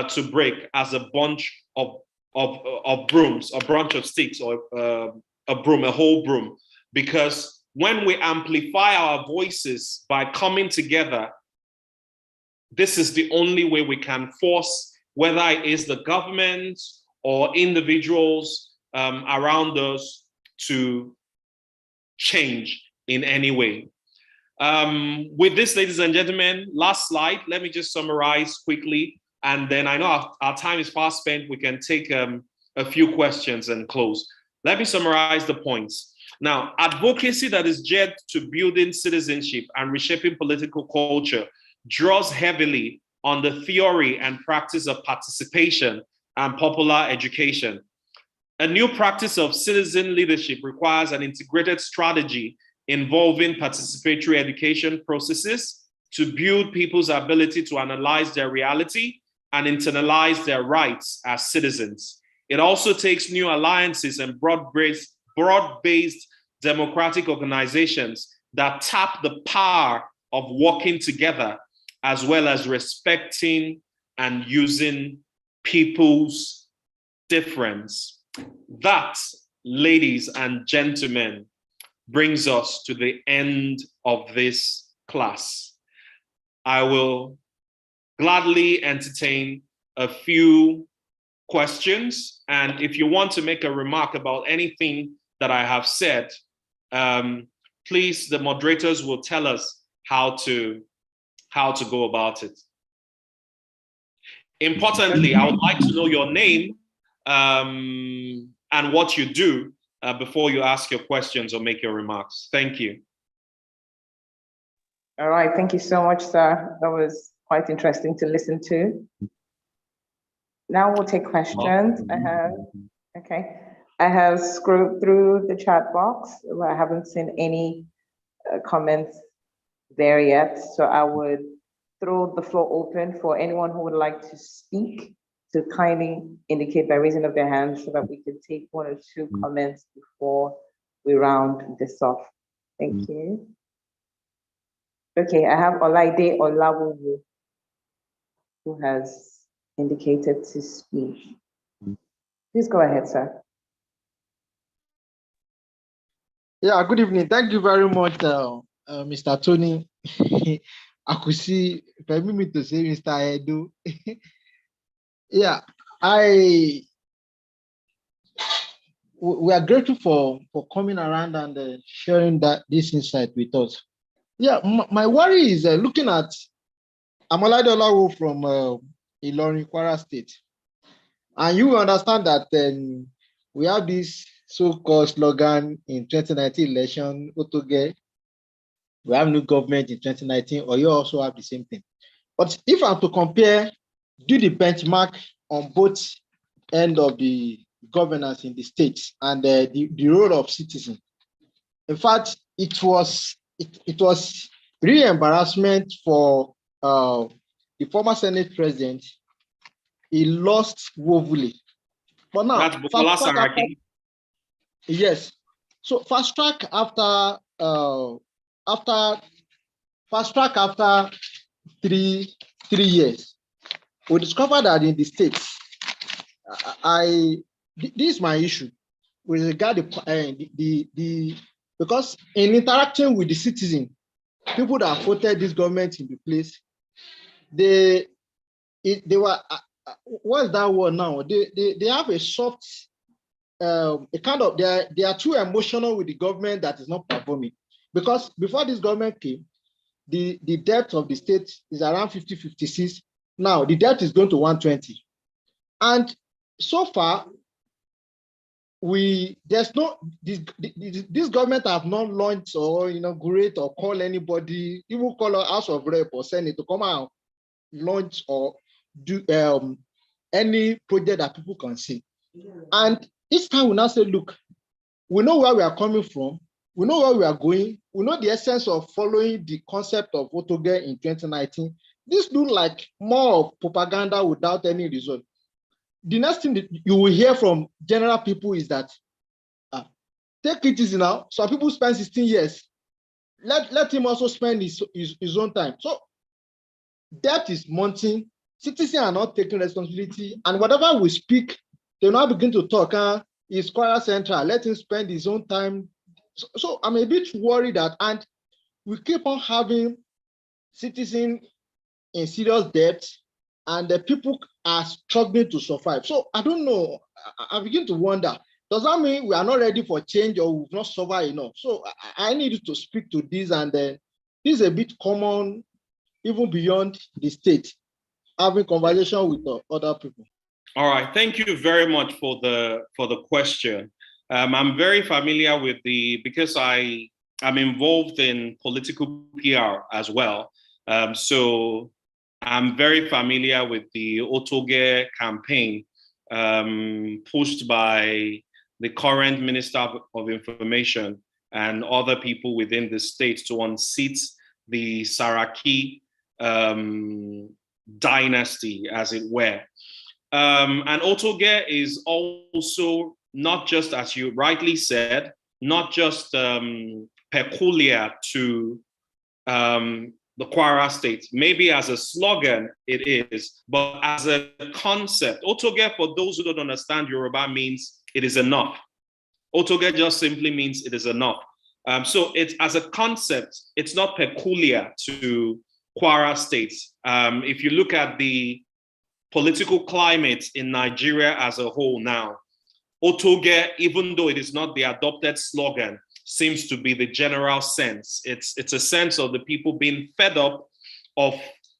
to break as a bunch of brooms, a bunch of sticks, or a broom, a whole broom. Because when we amplify our voices by coming together, this is the only way we can force, whether it is the government or individuals around us, to change in any way. With this, ladies and gentlemen, last slide, let me just summarize quickly. And then I know our time is fast spent. We can take a few questions and close. Let me summarize the points. Now, advocacy that is geared to building citizenship and reshaping political culture draws heavily on the theory and practice of participation and popular education. A new practice of citizen leadership requires an integrated strategy involving participatory education processes to build people's ability to analyze their reality and internalize their rights as citizens. It also takes new alliances and broad-based democratic organizations that tap the power of working together, as well as respecting and using people's difference. That, ladies and gentlemen, brings us to the end of this class. I will gladly entertain a few questions. And if you want to make a remark about anything that I have said, please, the moderators will tell us how to go about it. Importantly, I would like to know your name and what you do before you ask your questions or make your remarks. Thank you. All right, thank you so much, sir. That was quite interesting to listen to. Now we'll take questions. Okay. I have scrolled through the chat box. I haven't seen any comments there yet. So I would throw the floor open for anyone who would like to speak to kindly indicate by raising of their hands so that we can take one or two comments before we round this off. Thank you. Okay, I have Olaide Olawowo who has indicated to speak. Please go ahead, sir. Yeah, good evening. Thank you very much, Mr. Tony. I could see, permit me to say Mr. Edu. Yeah, we are grateful for coming around and sharing this insight with us. Yeah, my worry is looking at Amolade Olawo from Ilorin, Kwara State. And you understand that we have this so-called slogan in 2019 election, Otoge. We have new government in 2019, or you also have the same thing. But if I'm to compare, do the benchmark on both end of the governance in the states and the role of citizen. In fact, it was really embarrassment for the former Senate president. He lost woefully. But now, that's Bukola Saraki. Yes. So fast track after 3 years, we discovered that in the states, this is my issue with regard to because in interacting with the citizen, people that voted this government in the place, they were what's that word now? They have a soft a kind of they are too emotional with the government that is not performing. Because before this government came, the debt of the state is around 56. Now the debt is going to 120. And so far, this government have not launched or inaugurate or call anybody, even call a House of Rep or Senate to come out, launch or do any project that people can see. And each time we now say, look, we know where we are coming from, we know where we are going, we know the essence of following the concept of Otoge in 2019. This looks like more of propaganda without any result. The next thing that you will hear from general people is that take it easy now. Some people spend 16 years. Let him also spend his own time. So debt is mounting. Citizens are not taking responsibility, and whatever we speak, they now begin to talk. He's Kwara Central. Let him spend his own time. So I'm a bit worried that, and we keep on having citizens in serious debt, and the people are struggling to survive. So I don't know. I begin to wonder, does that mean we are not ready for change or we've not survived enough? So I need to speak to this, and this is a bit common even beyond the state, having conversation with other people. All right, thank you very much for the question. I'm very familiar with because I'm involved in political PR as well. So I'm very familiar with the Otoge campaign pushed by the current Minister of Information and other people within the state to unseat the Saraki dynasty, as it were. And Otoge is also not just, as you rightly said, not just peculiar to the Kwara State. Maybe as a slogan it is, but as a concept, Otoge, for those who don't understand Yoruba, means it is enough. Otoge just simply means it is enough. So it's, as a concept, it's not peculiar to Kwara State. If you look at the political climate in Nigeria as a whole now, Otoge, even though it is not the adopted slogan, seems to be the general sense. It's a sense of the people being fed up of,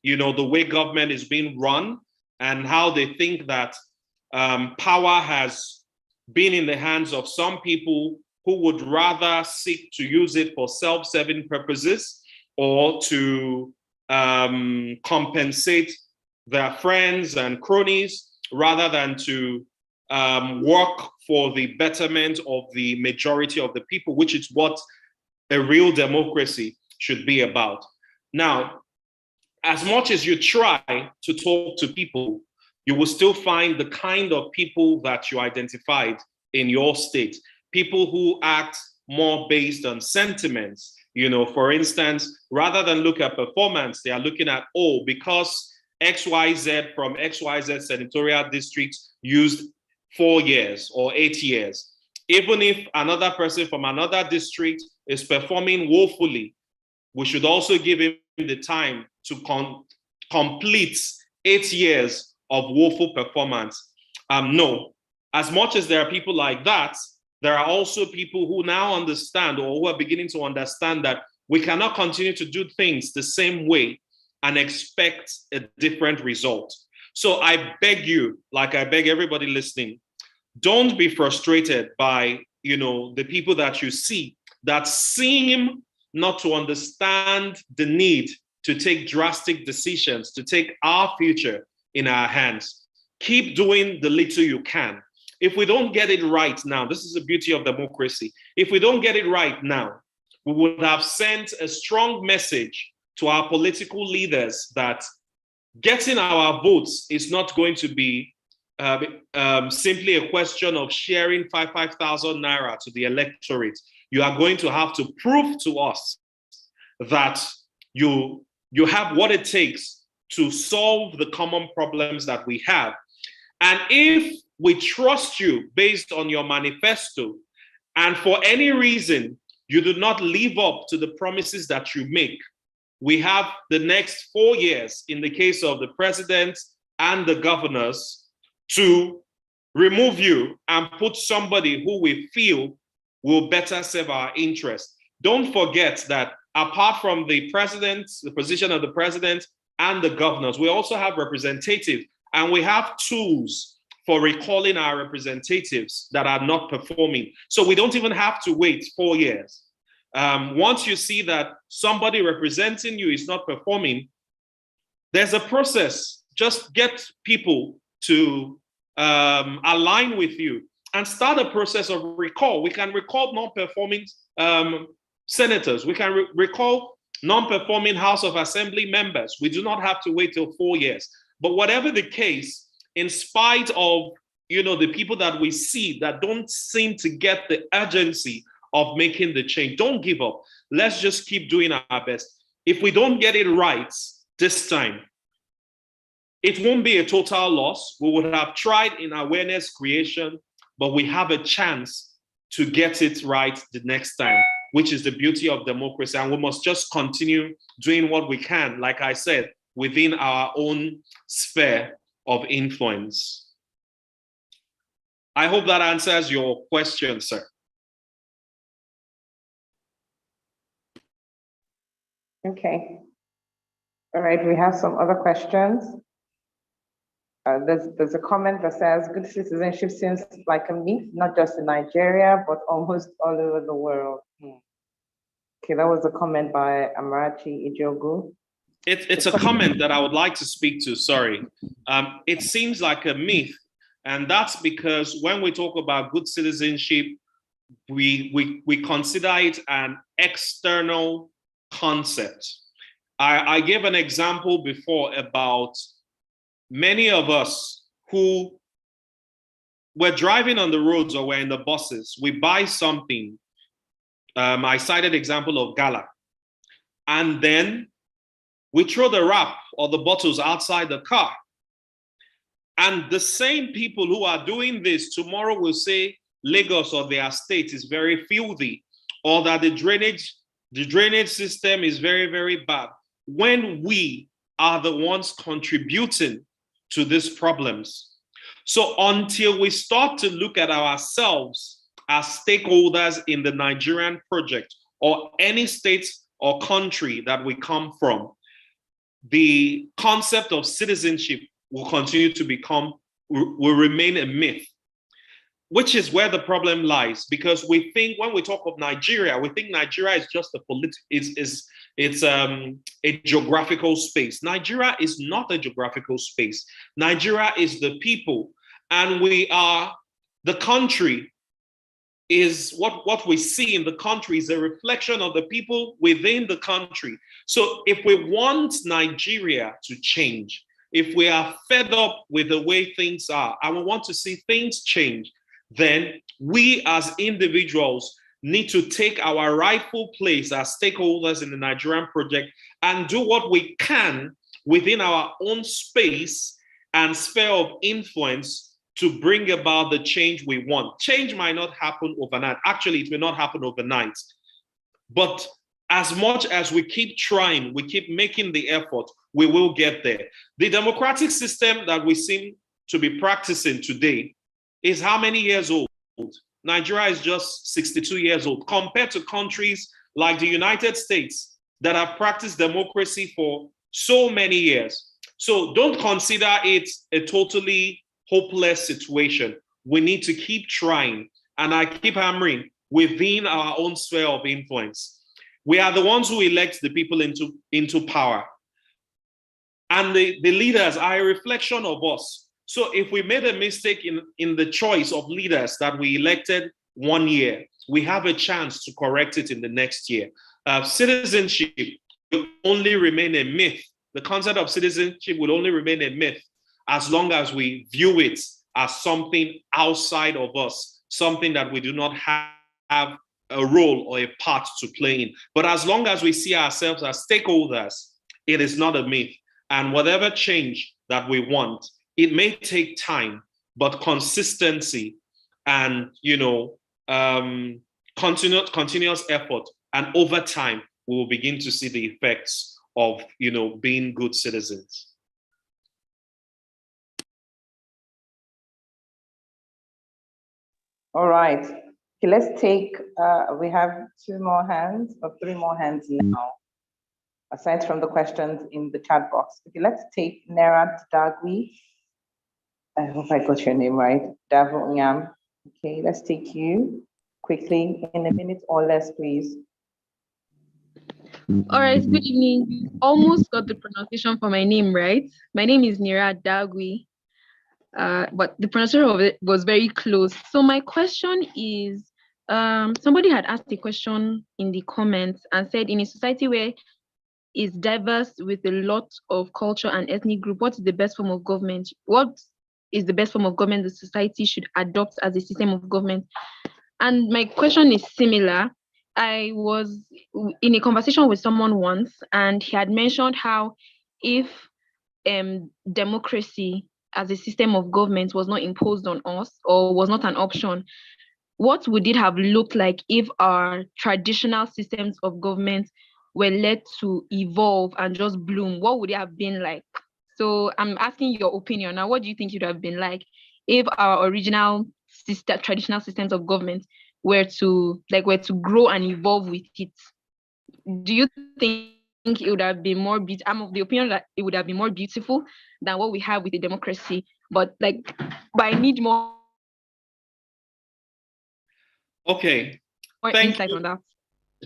the way government is being run and how they think that power has been in the hands of some people who would rather seek to use it for self-serving purposes or to compensate their friends and cronies rather than to work for the betterment of the majority of the people, which is what a real democracy should be about. Now, as much as you try to talk to people, you will still find the kind of people that you identified in your state. People who act more based on sentiments. You know, for instance, rather than look at performance, they are looking at, oh, because XYZ from XYZ senatorial district used 4 years or 8 years. Even if another person from another district is performing woefully, we should also give him the time to complete 8 years of woeful performance. No, as much as there are people like that, there are also people who now understand, or who are beginning to understand, that we cannot continue to do things the same way and expect a different result. So I beg you, like I beg everybody listening, don't be frustrated by, you know, the people that you see that seem not to understand the need to take drastic decisions, to take our future in our hands. Keep doing the little you can. If we don't get it right now, this is the beauty of democracy. If we don't get it right now, we would have sent a strong message to our political leaders that getting our votes is not going to be simply a question of sharing 5,000 naira to the electorate. You are going to have to prove to us that you have what it takes to solve the common problems that we have. And if we trust you based on your manifesto, and for any reason you do not live up to the promises that you make, we have the next 4 years, in the case of the president and the governors, to remove you and put somebody who we feel will better serve our interests. Don't forget that apart from the president, the position of the president and the governors, we also have representatives, and we have tools for recalling our representatives that are not performing. So we don't even have to wait 4 years. Once you see that somebody representing you is not performing, there's a process. Just get people to align with you and start a process of recall. We can recall non-performing senators. We can recall non-performing House of Assembly members. We do not have to wait till 4 years. But whatever the case, in spite of, you know, the people that we see that don't seem to get the urgency of making the change, don't give up. Let's just keep doing our best. If we don't get it right this time, it won't be a total loss. We would have tried in awareness creation, but we have a chance to get it right the next time, which is the beauty of democracy. And we must just continue doing what we can, like I said, within our own sphere of influence. I hope that answers your question, sir. Okay. All right, we have some other questions. There's a comment that says, good citizenship seems like a myth, not just in Nigeria, but almost all over the world. Okay, that was a comment by Amarachi Ijogu. It's a comment that I would like to speak to, sorry. It seems like a myth, and that's because when we talk about good citizenship, we consider it an external concept. I gave an example before about many of us who were driving on the roads or were in the buses. We buy something. I cited example of gala, and then we throw the wrap or the bottles outside the car. And the same people who are doing this tomorrow will say Lagos or their state is very filthy, or that the drainage system is very, very bad, when we are the ones contributing to these problems. So until we start to look at ourselves as stakeholders in the Nigerian project or any state or country that we come from, the concept of citizenship will continue to will remain a myth, which is where the problem lies. Because we think when we talk of Nigeria, we think Nigeria is just it's a geographical space. Nigeria is not a geographical space. Nigeria is the people, and we are The country is what we see in the country is a reflection of the people within the country. So if we want Nigeria to change, if we are fed up with the way things are, and we want to see things change, then we as individuals need to take our rightful place as stakeholders in the Nigerian project and do what we can within our own space and sphere of influence to bring about the change we want. Change might not happen overnight. Actually, it may not happen overnight. But as much as we keep trying, we keep making the effort, we will get there. The democratic system that we seem to be practicing today is how many years old? Nigeria is just 62 years old compared to countries like the United States that have practiced democracy for so many years. So don't consider it a totally hopeless situation. We need to keep trying. And I keep hammering within our own sphere of influence. We are the ones who elect the people into power. And the leaders are a reflection of us. So if we made a mistake in the choice of leaders that we elected one year, we have a chance to correct it in the next year. Citizenship will only remain a myth. The concept of citizenship will only remain a myth as long as we view it as something outside of us, something that we do not have a role or a part to play in. But as long as we see ourselves as stakeholders, it is not a myth. And whatever change that we want, it may take time, but consistency and continuous effort, and over time, we will begin to see the effects of being good citizens. All right. Okay, let's take, we have 2 more hands or 3 more hands now, aside from the questions in the chat box. Okay, let's take Nerat Dagwi. I hope I got your name right. Davonyam. Okay, let's take you quickly in a minute or less, please. All right, good evening. Almost got the pronunciation for my name right. My name is Nira Dagwi, but the pronunciation of it was very close. So my question is, somebody had asked a question in the comments and said, in a society where is diverse with a lot of culture and ethnic group, what is the best form of government? What is the best form of government the society should adopt as a system of government? And my question is similar. I was in a conversation with someone once, and he had mentioned how if democracy as a system of government was not imposed on us or was not an option, what would it have looked like if our traditional systems of government were led to evolve and just bloom? What would it have been like? So I'm asking your opinion now. What do you think it would have been like if our original traditional systems of government were to grow and evolve with it? Do you think it would have been more beautiful? I'm of the opinion that it would have been more beautiful than what we have with the democracy, but I need more. Okay. Thank you on that.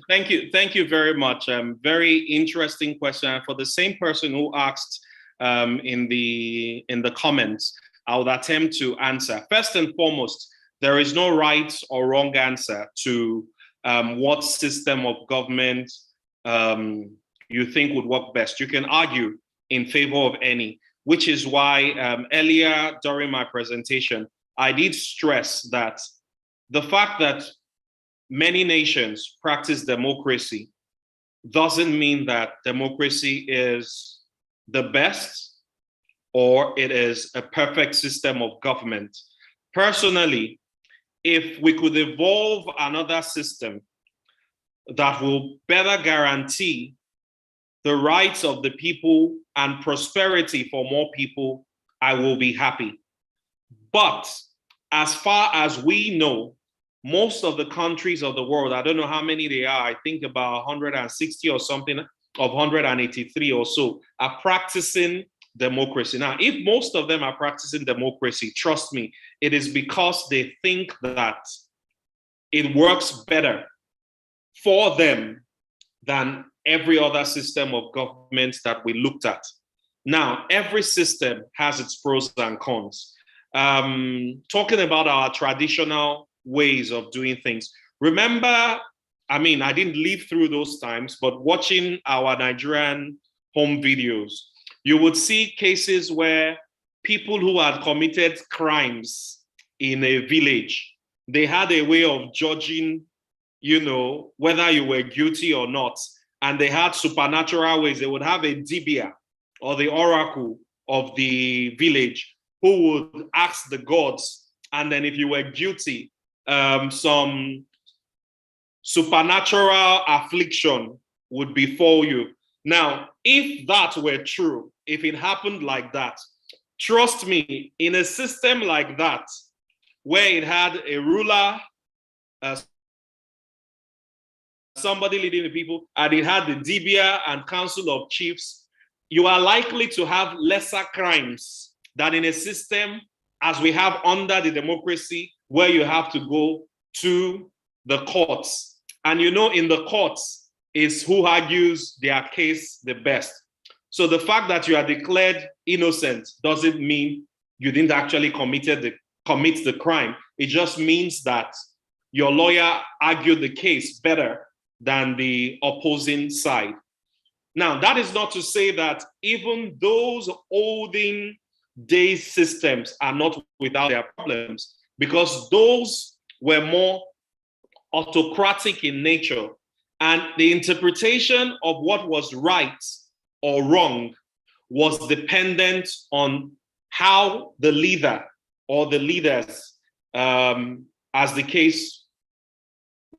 Thank you very much. Very interesting question. For the same person who asked in the comments, I would attempt to answer. First and foremost, there is no right or wrong answer to what system of government you think would work best. You can argue in favor of any, which is why earlier during my presentation, I did stress that the fact that many nations practice democracy doesn't mean that democracy is the best or it is a perfect system of government. Personally, if we could evolve another system that will better guarantee the rights of the people and prosperity for more people, I will be happy. But as far as we know, most of the countries of the world, I don't know how many they are, I think about 160 or something, of 183 or so, are practicing democracy. Now, if most of them are practicing democracy, trust me, it is because they think that it works better for them than every other system of government that we looked at. Now, every system has its pros and cons. talking about our traditional ways of doing things. Remember, I mean, I didn't live through those times, but watching our Nigerian home videos, you would see cases where people who had committed crimes in a village, they had a way of judging, you know, whether you were guilty or not. And they had supernatural ways. They would have a dibia or the oracle of the village who would ask the gods. And then if you were guilty, some supernatural affliction would befall you. Now, if that were true, if it happened like that, trust me, in a system like that, where it had a ruler, somebody leading the people, and it had the dibia and council of chiefs, you are likely to have lesser crimes than in a system as we have under the democracy, where you have to go to the courts. And you know, in the courts is who argues their case the best. So the fact that you are declared innocent doesn't mean you didn't actually commit the crime. It just means that your lawyer argued the case better than the opposing side. Now, that is not to say that even those olden days systems are not without their problems, because those were more autocratic in nature, and the interpretation of what was right or wrong was dependent on how the leader or the leaders, as the case,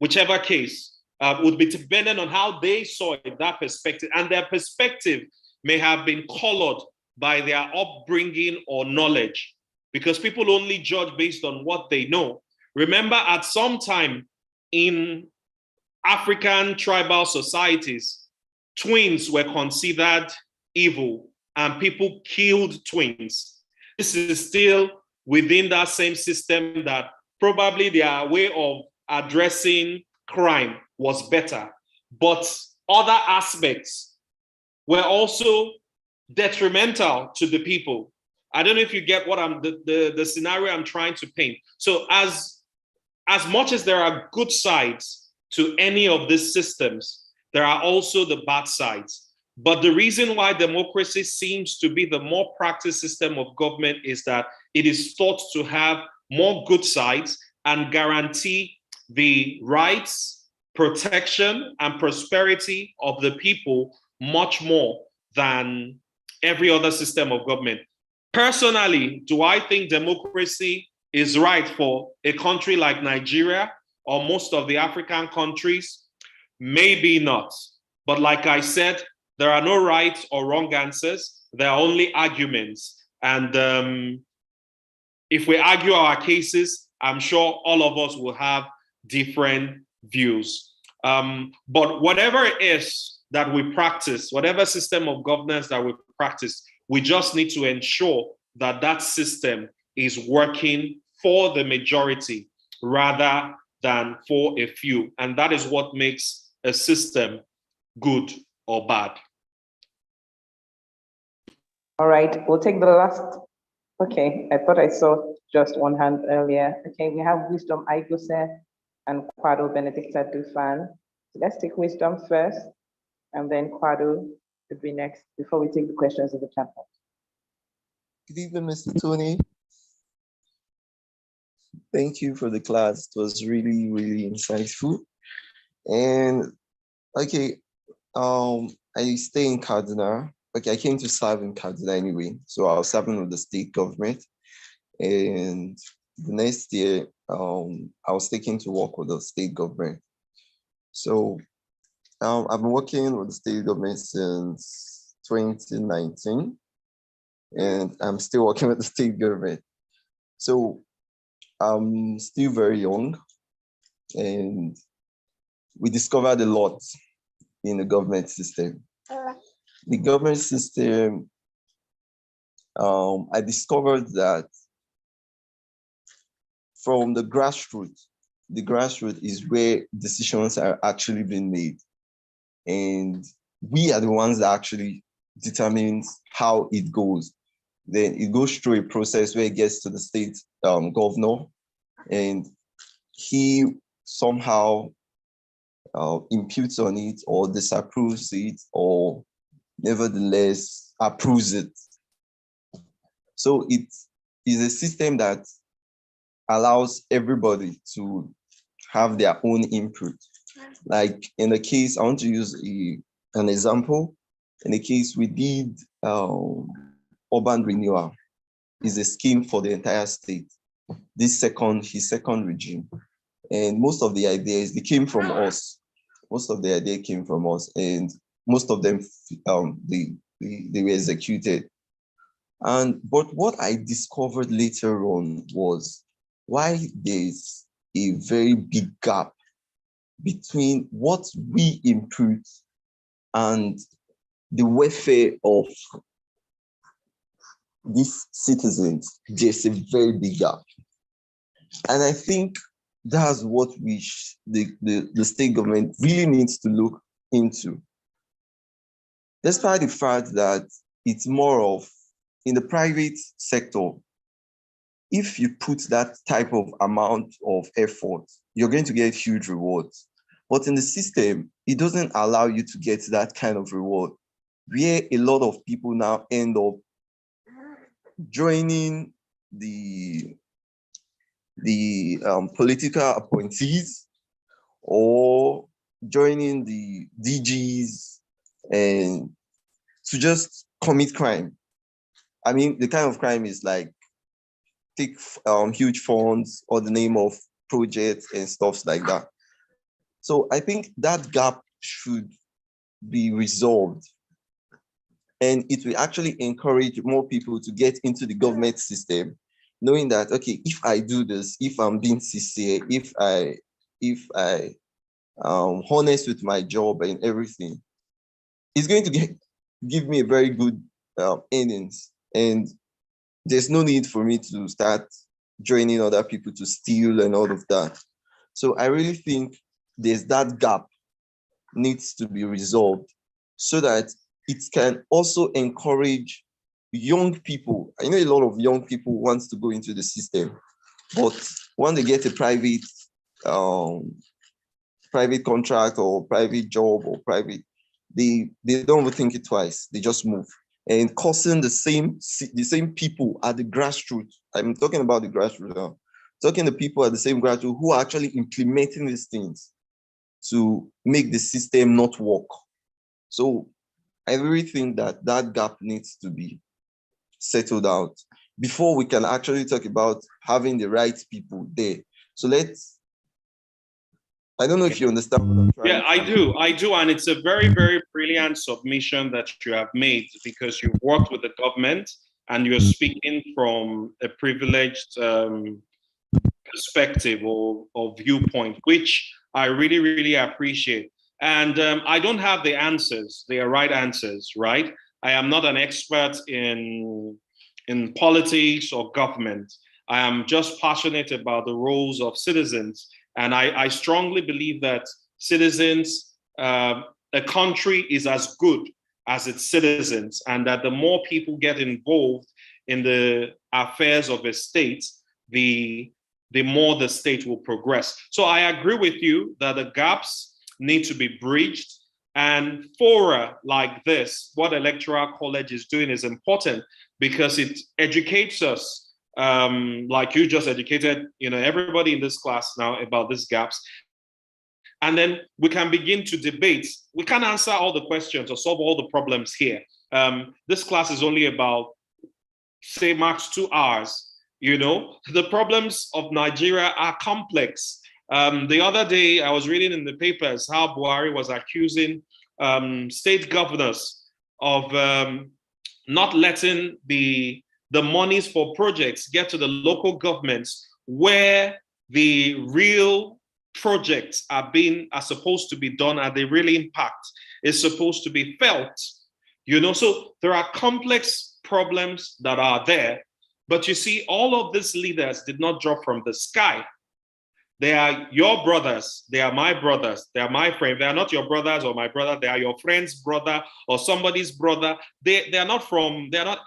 whichever case, would be dependent on how they saw it, that perspective. And their perspective may have been colored by their upbringing or knowledge, because people only judge based on what they know. Remember, at some time in African tribal societies, twins were considered evil and people killed twins. This is still within that same system that probably their way of addressing crime was better, but other aspects were also detrimental to the people. I don't know if you get what the scenario I'm trying to paint. So as much as there are good sides to any of these systems, there are also the bad sides. But the reason why democracy seems to be the more practiced system of government is that it is thought to have more good sides and guarantee the rights, protection, and prosperity of the people much more than every other system of government. Personally, do I think democracy is right for a country like Nigeria or most of the African countries? Maybe not. But like I said, there are no right or wrong answers. There are only arguments. And if we argue our cases, I'm sure all of us will have different views. But whatever it is that we practice, whatever system of governance that we practice, we just need to ensure that that system is working for the majority rather than for a few. And that is what makes a system good or bad. All right, we'll take the last. Okay, I thought I saw just one hand earlier. Okay, we have Wisdom Igose and Kwado Benedicta Dufan. So let's take Wisdom first, and then Kwado could be next before we take the questions of the chat box. Good evening, Mr. Tony. Thank you for the class. It was really, really insightful. And okay, I stay in Kaduna. Okay, I came to serve in Kaduna anyway. So I was serving with the state government. And the next year, I was taken to work with the state government. So I've been working with the state government since 2019. And I'm still working with the state government. So I'm still very young, and we discovered a lot in the government system. The government system, I discovered that from the grassroots is where decisions are actually being made. And we are the ones that actually determines how it goes. Then it goes through a process where it gets to the state governor, and he somehow imputes on it or disapproves it or nevertheless approves it. So it is a system that allows everybody to have their own input. Like in the case, I want to use an example. In the case we did urban renewal, is a scheme for the entire state. His second regime. And most of the ideas, they came from us. Most of the idea came from us, and most of them, they were executed. But what I discovered later on was why there's a very big gap between what we input and the welfare of these citizens. There's a very big gap. And I think that's what the state government really needs to look into. Despite the fact that it's more of, in the private sector, if you put that type of amount of effort, you're going to get huge rewards. But in the system, it doesn't allow you to get that kind of reward, where a lot of people now end up joining the political appointees or joining the DGs and to just commit crime. I mean, the kind of crime is like take huge funds or the name of projects and stuff like that. So I think that gap should be resolved. And it will actually encourage more people to get into the government system, knowing that, okay, if I do this, if I'm being sincere, if I honest with my job and everything, it's going to give me a very good earnings. And there's no need for me to start joining other people to steal and all of that. So I really think there's that gap needs to be resolved so that it can also encourage young people. I know a lot of young people want to go into the system, but when they get a private contract or private job or they don't even think it twice. They just move and causing the same people at the grassroots. I'm talking about the grassroots now. Talking to people at the same grassroots who are actually implementing these things to make the system not work. So I really think that gap needs to be settled out before we can actually talk about having the right people there. So I don't know if you understand what I'm trying Yeah, I do. And it's a very, very brilliant submission that you have made because you've worked with the government and you're speaking from a privileged perspective or viewpoint, which I really, really appreciate. And I don't have the answers, the right answers, right? I am not an expert in politics or government. I am just passionate about the roles of citizens. And I strongly believe that citizens, a country is as good as its citizens, and that the more people get involved in the affairs of a state, the more the state will progress. So I agree with you that the gaps need to be bridged. And fora like this, what Electoral College is doing is important because it educates us, like you just educated, everybody in this class now about these gaps. And then we can begin to debate. We can't answer all the questions or solve all the problems here. This class is only about, say, max 2 hours. The problems of Nigeria are complex. The other day, I was reading in the papers how Buhari was accusing state governors of not letting the monies for projects get to the local governments where the real projects are supposed to be done and the real impact is supposed to be felt. So there are complex problems that are there. But you see, all of these leaders did not drop from the sky. They are your brothers. They are my brothers. They are my friends. They are not your brothers or my brother. They are your friend's brother or somebody's brother. They are not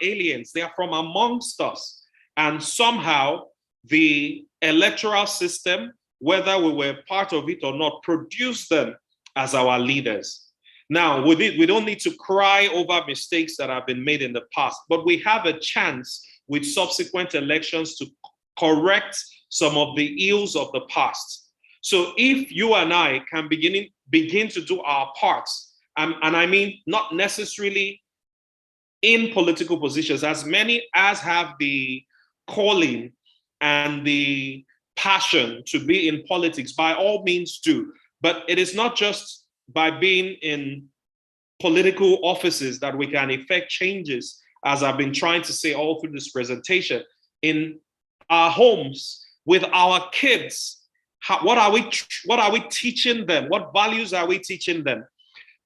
aliens. They are from amongst us. And somehow the electoral system, whether we were part of it or not, produced them as our leaders. Now, we don't need to cry over mistakes that have been made in the past, but we have a chance with subsequent elections to correct some of the ills of the past. So if you and I can begin to do our parts, and I mean not necessarily in political positions, as many as have the calling and the passion to be in politics, by all means do. But it is not just by being in political offices that we can effect changes, as I've been trying to say all through this presentation. In our homes, with our kids, what are we teaching them? What values are we teaching them?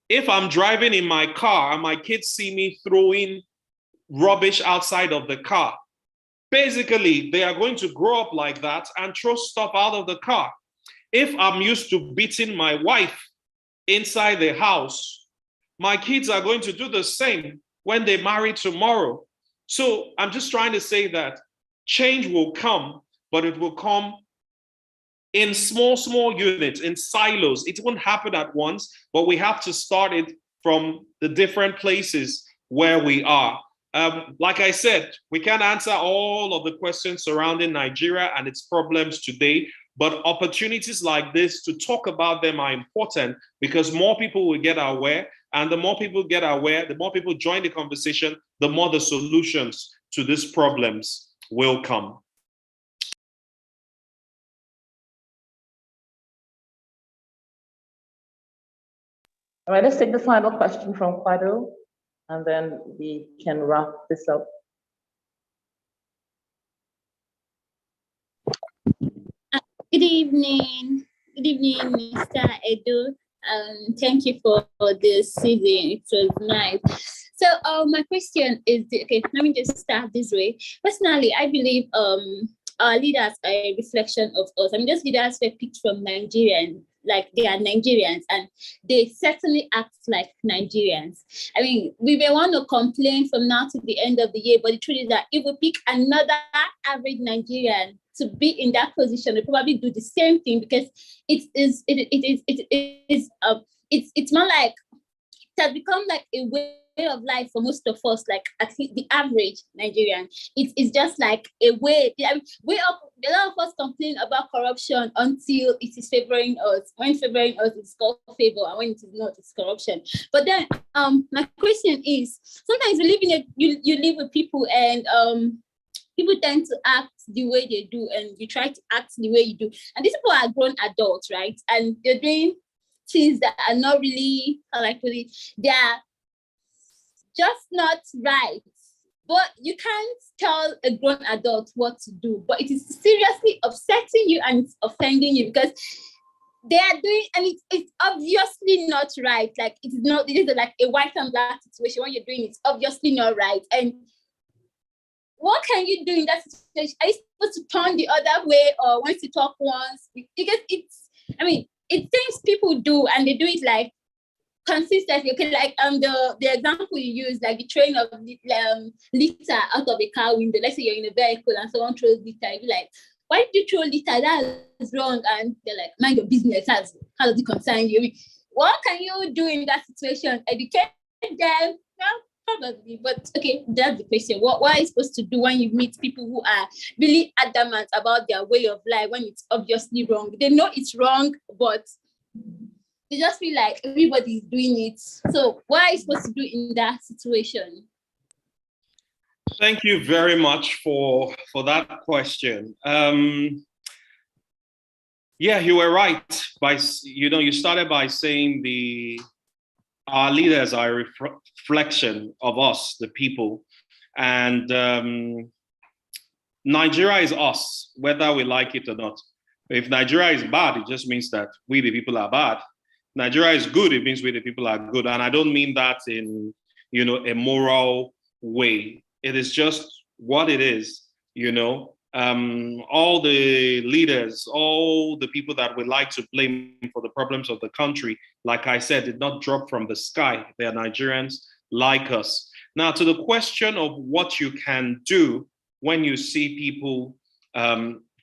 If I'm driving in my car and my kids see me throwing rubbish outside of the car, basically they are going to grow up like that and throw stuff out of the car. If I'm used to beating my wife inside the house, my kids are going to do the same when they marry tomorrow. So I'm just trying to say that change will come, but it will come in small units, in silos. It won't happen at once, but we have to start it from the different places where we are. Like I said, we can't answer all of the questions surrounding Nigeria and its problems today, but opportunities like this to talk about them are important, because more people will get aware, and the more people get aware, the more people join the conversation, the more the solutions to these problems will come. All right, let's take the final question from Kwado, and then we can wrap this up. Good evening. Good evening, Mr. Edu. Thank you for this season. It was nice. So my question is, okay, let me just start this way. Personally, I believe our leaders are a reflection of us. I mean, those leaders were picked from Nigerians, like they are Nigerians, and they certainly act like Nigerians. I mean, we may want to complain from now to the end of the year, but the truth is that if we pick another average Nigerian to be in that position, they probably do the same thing, because it's more like, it has become like a way of life for most of us, like at least the average Nigerian. It's just like a way. A lot of us complain about corruption until it is favoring us. When favoring us, it's called favor, and when it is not, it's corruption. But then, my question is: sometimes you live with people, and people tend to act the way they do, and you try to act the way you do. And these people are grown adults, right? And they're doing things that are not really, they are just not right. But you can't tell a grown adult what to do. But it is seriously upsetting you and it's offending you, because they are doing, and it's obviously not right. Like, it is like a white and black situation. What you're doing is obviously not right. And what can you do in that situation? Are you supposed to turn the other way, or once you talk once? Because it's things people do, and they do it like consistently. Okay, like the example you use, like the train of litter out of a car window. Let's say you're in a vehicle and someone throws litter. You're like, why did you throw litter? That is wrong. And they're like, mind your business. How does it concern you? What can you do in that situation? Educate them? No, probably. But okay, that's the question. What are you supposed to do when you meet people who are really adamant about their way of life when it's obviously wrong? They know it's wrong, but they just feel like everybody's doing it. So what are you supposed to do in that situation? Thank you very much for that question. Yeah, you were right. You started by saying our leaders are a reflection of us, the people, and Nigeria is us, whether we like it or not. If Nigeria is bad, it just means that we, the people, are bad. Nigeria is good, it means we, the people, are good. And I don't mean that in, a moral way. It is just what it is, all the leaders, all the people that we like to blame for the problems of the country, like I said, did not drop from the sky. They are Nigerians like us. Now, to the question of what you can do when you see people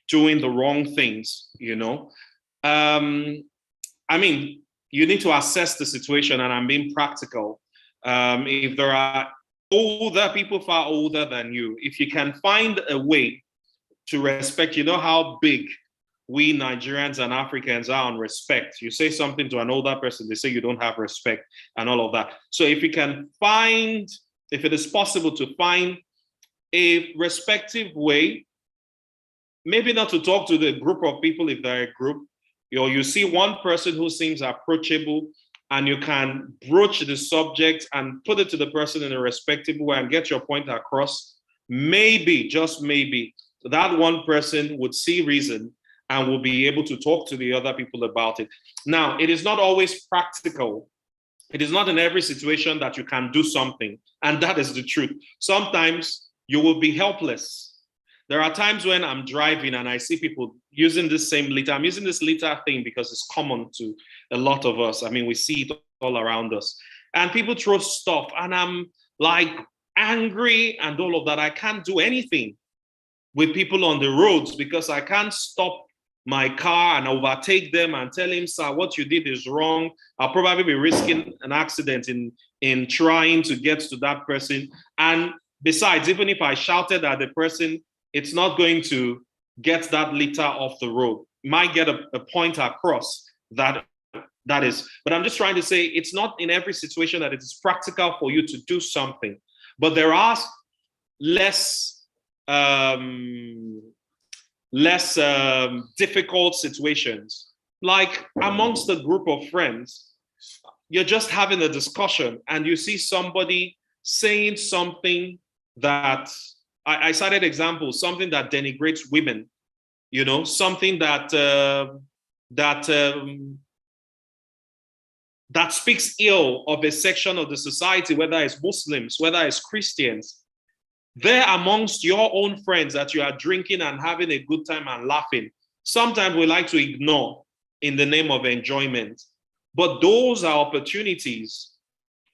doing the wrong things, I mean, you need to assess the situation, and I'm being practical. If there are older people far older than you, if you can find a way to respect, you know how big we Nigerians and Africans are on respect. You say something to an older person, they say you don't have respect and all of that. So if you can find, if it is possible to find a respective way, maybe not to talk to the group of people if they're a group, or you see one person who seems approachable and you can broach the subject and put it to the person in a respectable way and get your point across, maybe, just maybe, that one person would see reason and will be able to talk to the other people about it. Now, it is not always practical. It is not in every situation that you can do something, and that is the truth. Sometimes you will be helpless. There are times when I'm driving and I see people using this same litter. I'm using this litter thing because it's common to a lot of us. I mean, we see it all around us. And people throw stuff and I'm like angry and all of that. I can't do anything with people on the roads because I can't stop my car and overtake them and tell him, sir, what you did is wrong. I'll probably be risking an accident in trying to get to that person. And besides, even if I shouted at the person, it's not going to get that litter off the road. Might get a point across that is. But I'm just trying to say it's not in every situation that it is practical for you to do something. But there are less difficult situations. Like amongst a group of friends, you're just having a discussion and you see somebody saying something that, I cited examples, something that denigrates women, something that speaks ill of a section of the society, whether it's Muslims, whether it's Christians. They're amongst your own friends that you are drinking and having a good time and laughing. Sometimes we like to ignore in the name of enjoyment, but those are opportunities,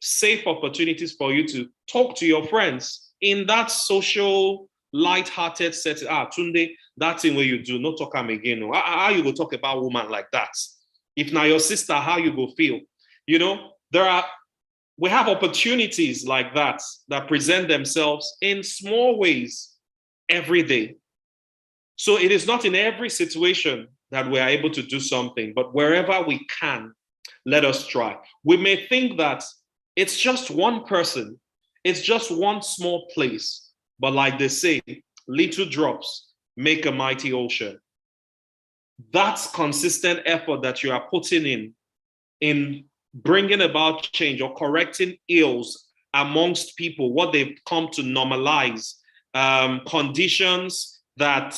safe opportunities for you to talk to your friends in that social, light-hearted setting. Tunde, that thing where you do, not talk am again. How you go talk about woman like that? If now your sister, how you go feel? We have opportunities like that present themselves in small ways every day. So it is not in every situation that we are able to do something, but wherever we can, let us try. We may think that it's just one person, it's just one small place, but like they say, little drops make a mighty ocean. That's consistent effort that you are putting in bringing about change or correcting ills amongst people, what they've come to normalize, conditions that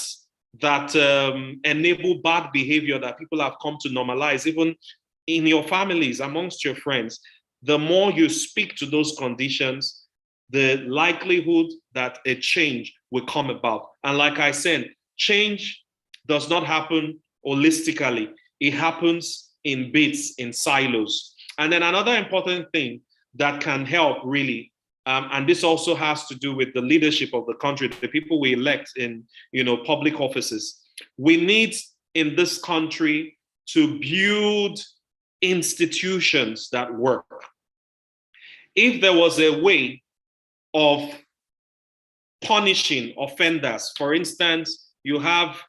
enable bad behavior that people have come to normalize, even in your families, amongst your friends. The more you speak to those conditions, the likelihood that a change will come about. And like I said, change does not happen holistically. It happens in bits, in silos. And then another important thing that can help really, and this also has to do with the leadership of the country, the people we elect in public offices. We need in this country to build institutions that work. If there was a way of punishing offenders, for instance, you have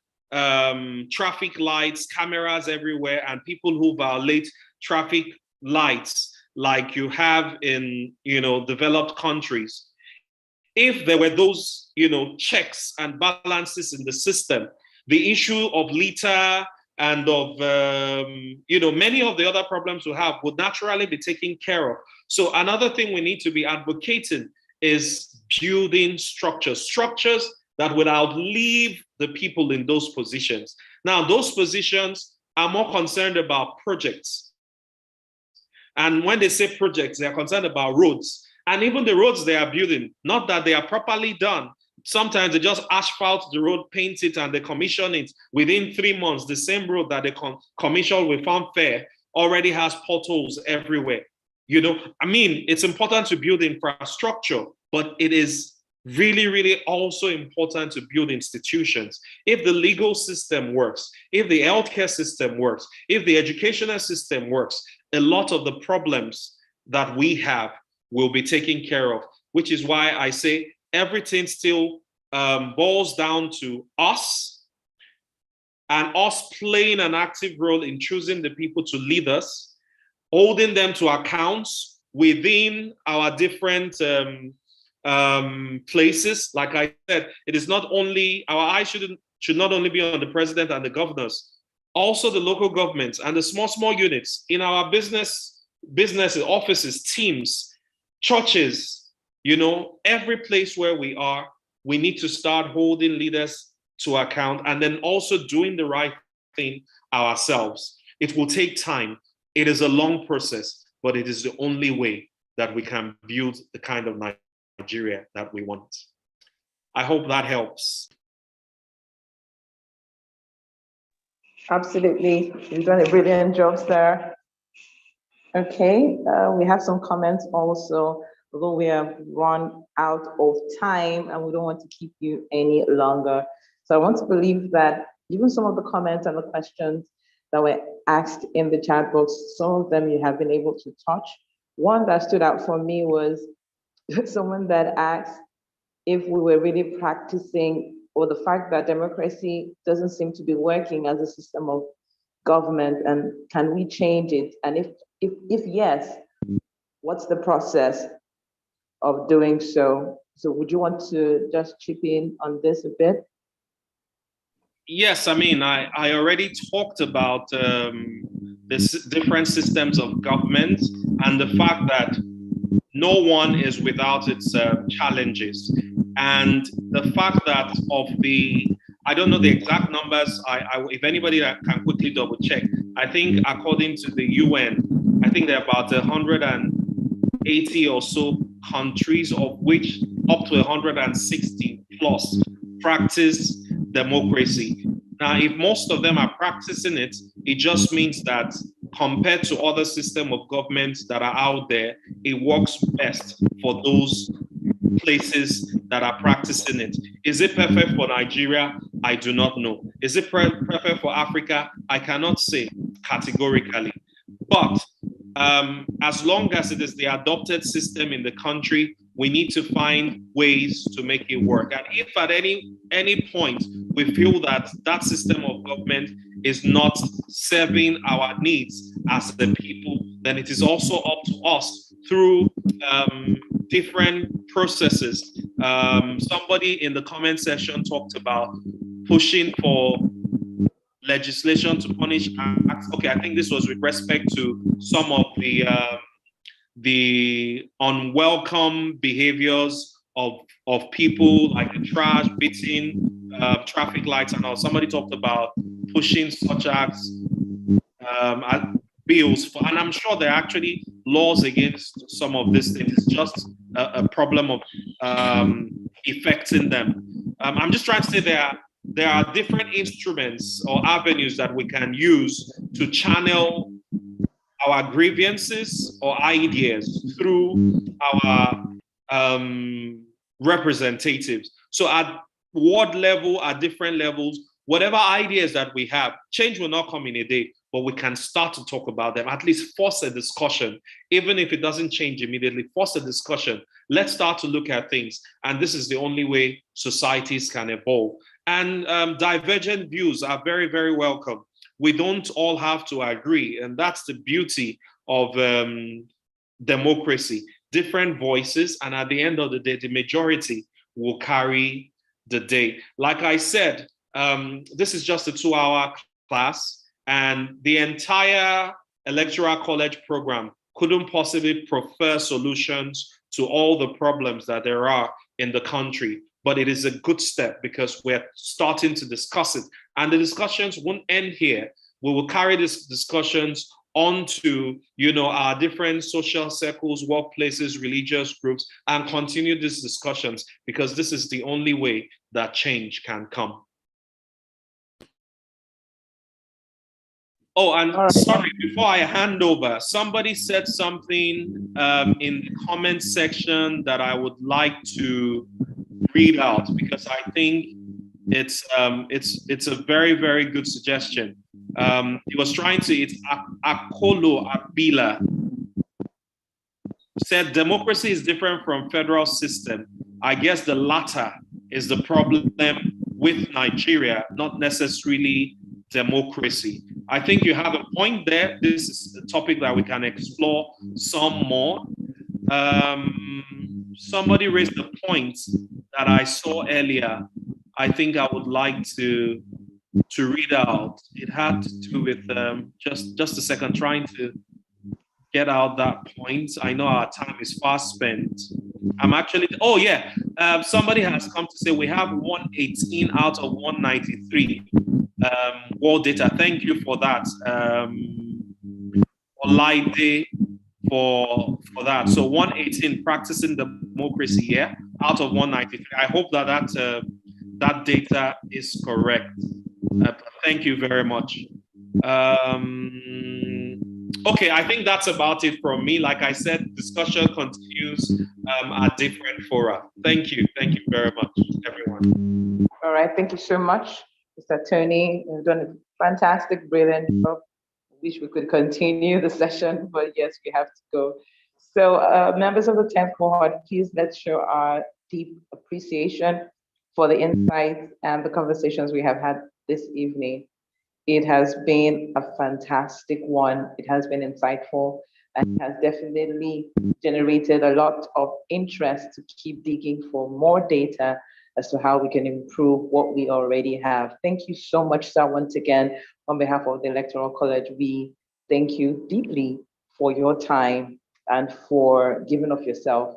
traffic lights, cameras everywhere, and people who violate traffic lights like you have in developed countries. If there were those checks and balances in the system, the issue of litter and of many of the other problems we have would naturally be taken care of. So another thing we need to be advocating is building structures that will outlive the people in those positions. Now, those positions are more concerned about projects. And when they say projects, they are concerned about roads. And even the roads they are building, not that they are properly done, Sometimes they just asphalt the road, paint it, and they commission it. Within 3 months, the same road that they commissioned with fanfare already has potholes everywhere. You know, I mean, it's important to build infrastructure, but it is really, really also important to build institutions. If the legal system works, if the healthcare system works, if the educational system works, a lot of the problems that we have will be taken care of, which is why I say everything still boils down to us and us playing an active role in choosing the people to lead us, holding them to accounts within our different places. Like I said, it is not only, our eyes should not only be on the president and the governors, also the local governments and the small units in our businesses, offices, teams, churches, you know, every place where we are, we need to start holding leaders to account and then also doing the right thing ourselves. It will take time. It is a long process, but it is the only way that we can build the kind of Nigeria that we want. I hope that helps. Absolutely. You've done a brilliant job, sir. Okay, we have some comments also, although we have run out of time and we don't want to keep you any longer. So I want to believe that even some of the comments and the questions that were asked in the chat box, some of them you have been able to touch. One that stood out for me was someone that asked if we were really practicing, or the fact that democracy doesn't seem to be working as a system of government, and can we change it? And if yes, what's the process of doing so? So would you want to just chip in on this a bit? Yes, I mean, I already talked about the different systems of government and the fact that no one is without its challenges. And the fact that I don't know the exact numbers, if anybody can quickly double check, I think according to the UN, I think there are about 180 or so countries, of which up to 160 plus practice democracy. Now, if most of them are practicing it, it just means that compared to other systems of government that are out there, it works best for those places that are practicing it. Is it perfect for Nigeria? I do not know. Is it perfect for Africa? I cannot say categorically. But as long as it is the adopted system in the country, we need to find ways to make it work. And if at any point we feel that that system of government is not serving our needs as the people, then it is also up to us through different processes. Somebody in the comment section talked about pushing for legislation to punish acts. Okay, I think this was with respect to some of the unwelcome behaviors of people, like the trash, beating, traffic lights and all. Somebody talked about pushing such acts, bills for, and I'm sure there are actually laws against some of these things. It's just a problem of effecting them. I'm just trying to say there are different instruments or avenues that we can use to channel our grievances or ideas through our representatives. So at ward level, at different levels, whatever ideas that we have, change will not come in a day, but we can start to talk about them, at least force a discussion, even if it doesn't change immediately, force a discussion. Let's start to look at things. And this is the only way societies can evolve. And divergent views are very, very welcome. We don't all have to agree. And that's the beauty of democracy, different voices. And at the end of the day, the majority will carry the day. Like I said, this is just a 2-hour class, and the entire electoral college program couldn't possibly prefer solutions to all the problems that there are in the country. But it is a good step because we're starting to discuss it. And the discussions won't end here. We will carry these discussions onto, you know, our different social circles, workplaces, religious groups, and continue these discussions, because this is the only way that change can come. Oh, and sorry, before I hand over, somebody said something in the comment section that I would like to read out, because I think it's a very, very good suggestion. He was trying to, it's Akolo Abila, said democracy is different from federal system. I guess the latter is the problem with Nigeria, not necessarily democracy. I think you have a point there. This is a topic that we can explore some more. Somebody raised a point that I saw earlier. I think I would like to read out. It had to do with just a second, trying to get out that point. I know our time is fast spent. I'm actually, oh yeah, somebody has come to say we have 118 out of 193 world data. Thank you for that, Olaide, for that. So 118 practicing democracy here out of 193. I hope that that data is correct. Thank you very much. Okay, I think that's about it from me. Like I said, discussion continues at different fora. Thank you very much, everyone. All right, thank you so much, Mr. Tony. You've done a fantastic, brilliant job. Wish we could continue the session, but yes, we have to go. So members of the 10th cohort, please let's show our deep appreciation for the insights and the conversations we have had this evening. It has been a fantastic one. It has been insightful and has definitely generated a lot of interest to keep digging for more data as to how we can improve what we already have. Thank you so much, sir, once again. On behalf of the Electoral College, we thank you deeply for your time and for giving of yourself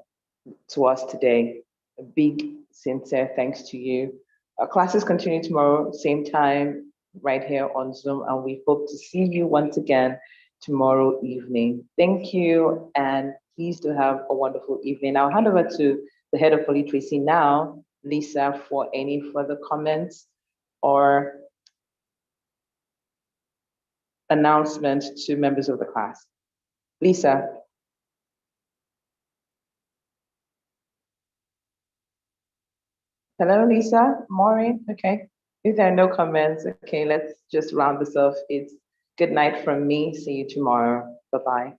to us today. A big, sincere thanks to you. Our classes continue tomorrow, same time, right here on Zoom, and we hope to see you once again tomorrow evening. Thank you, and please do have a wonderful evening. I'll hand over to the head of Literacy now, Lisa, for any further comments or announcements to members of the class. Lisa. Hello, Lisa. Maureen. Okay. If there are no comments, okay, let's just round this off. It's good night from me. See you tomorrow. Bye-bye.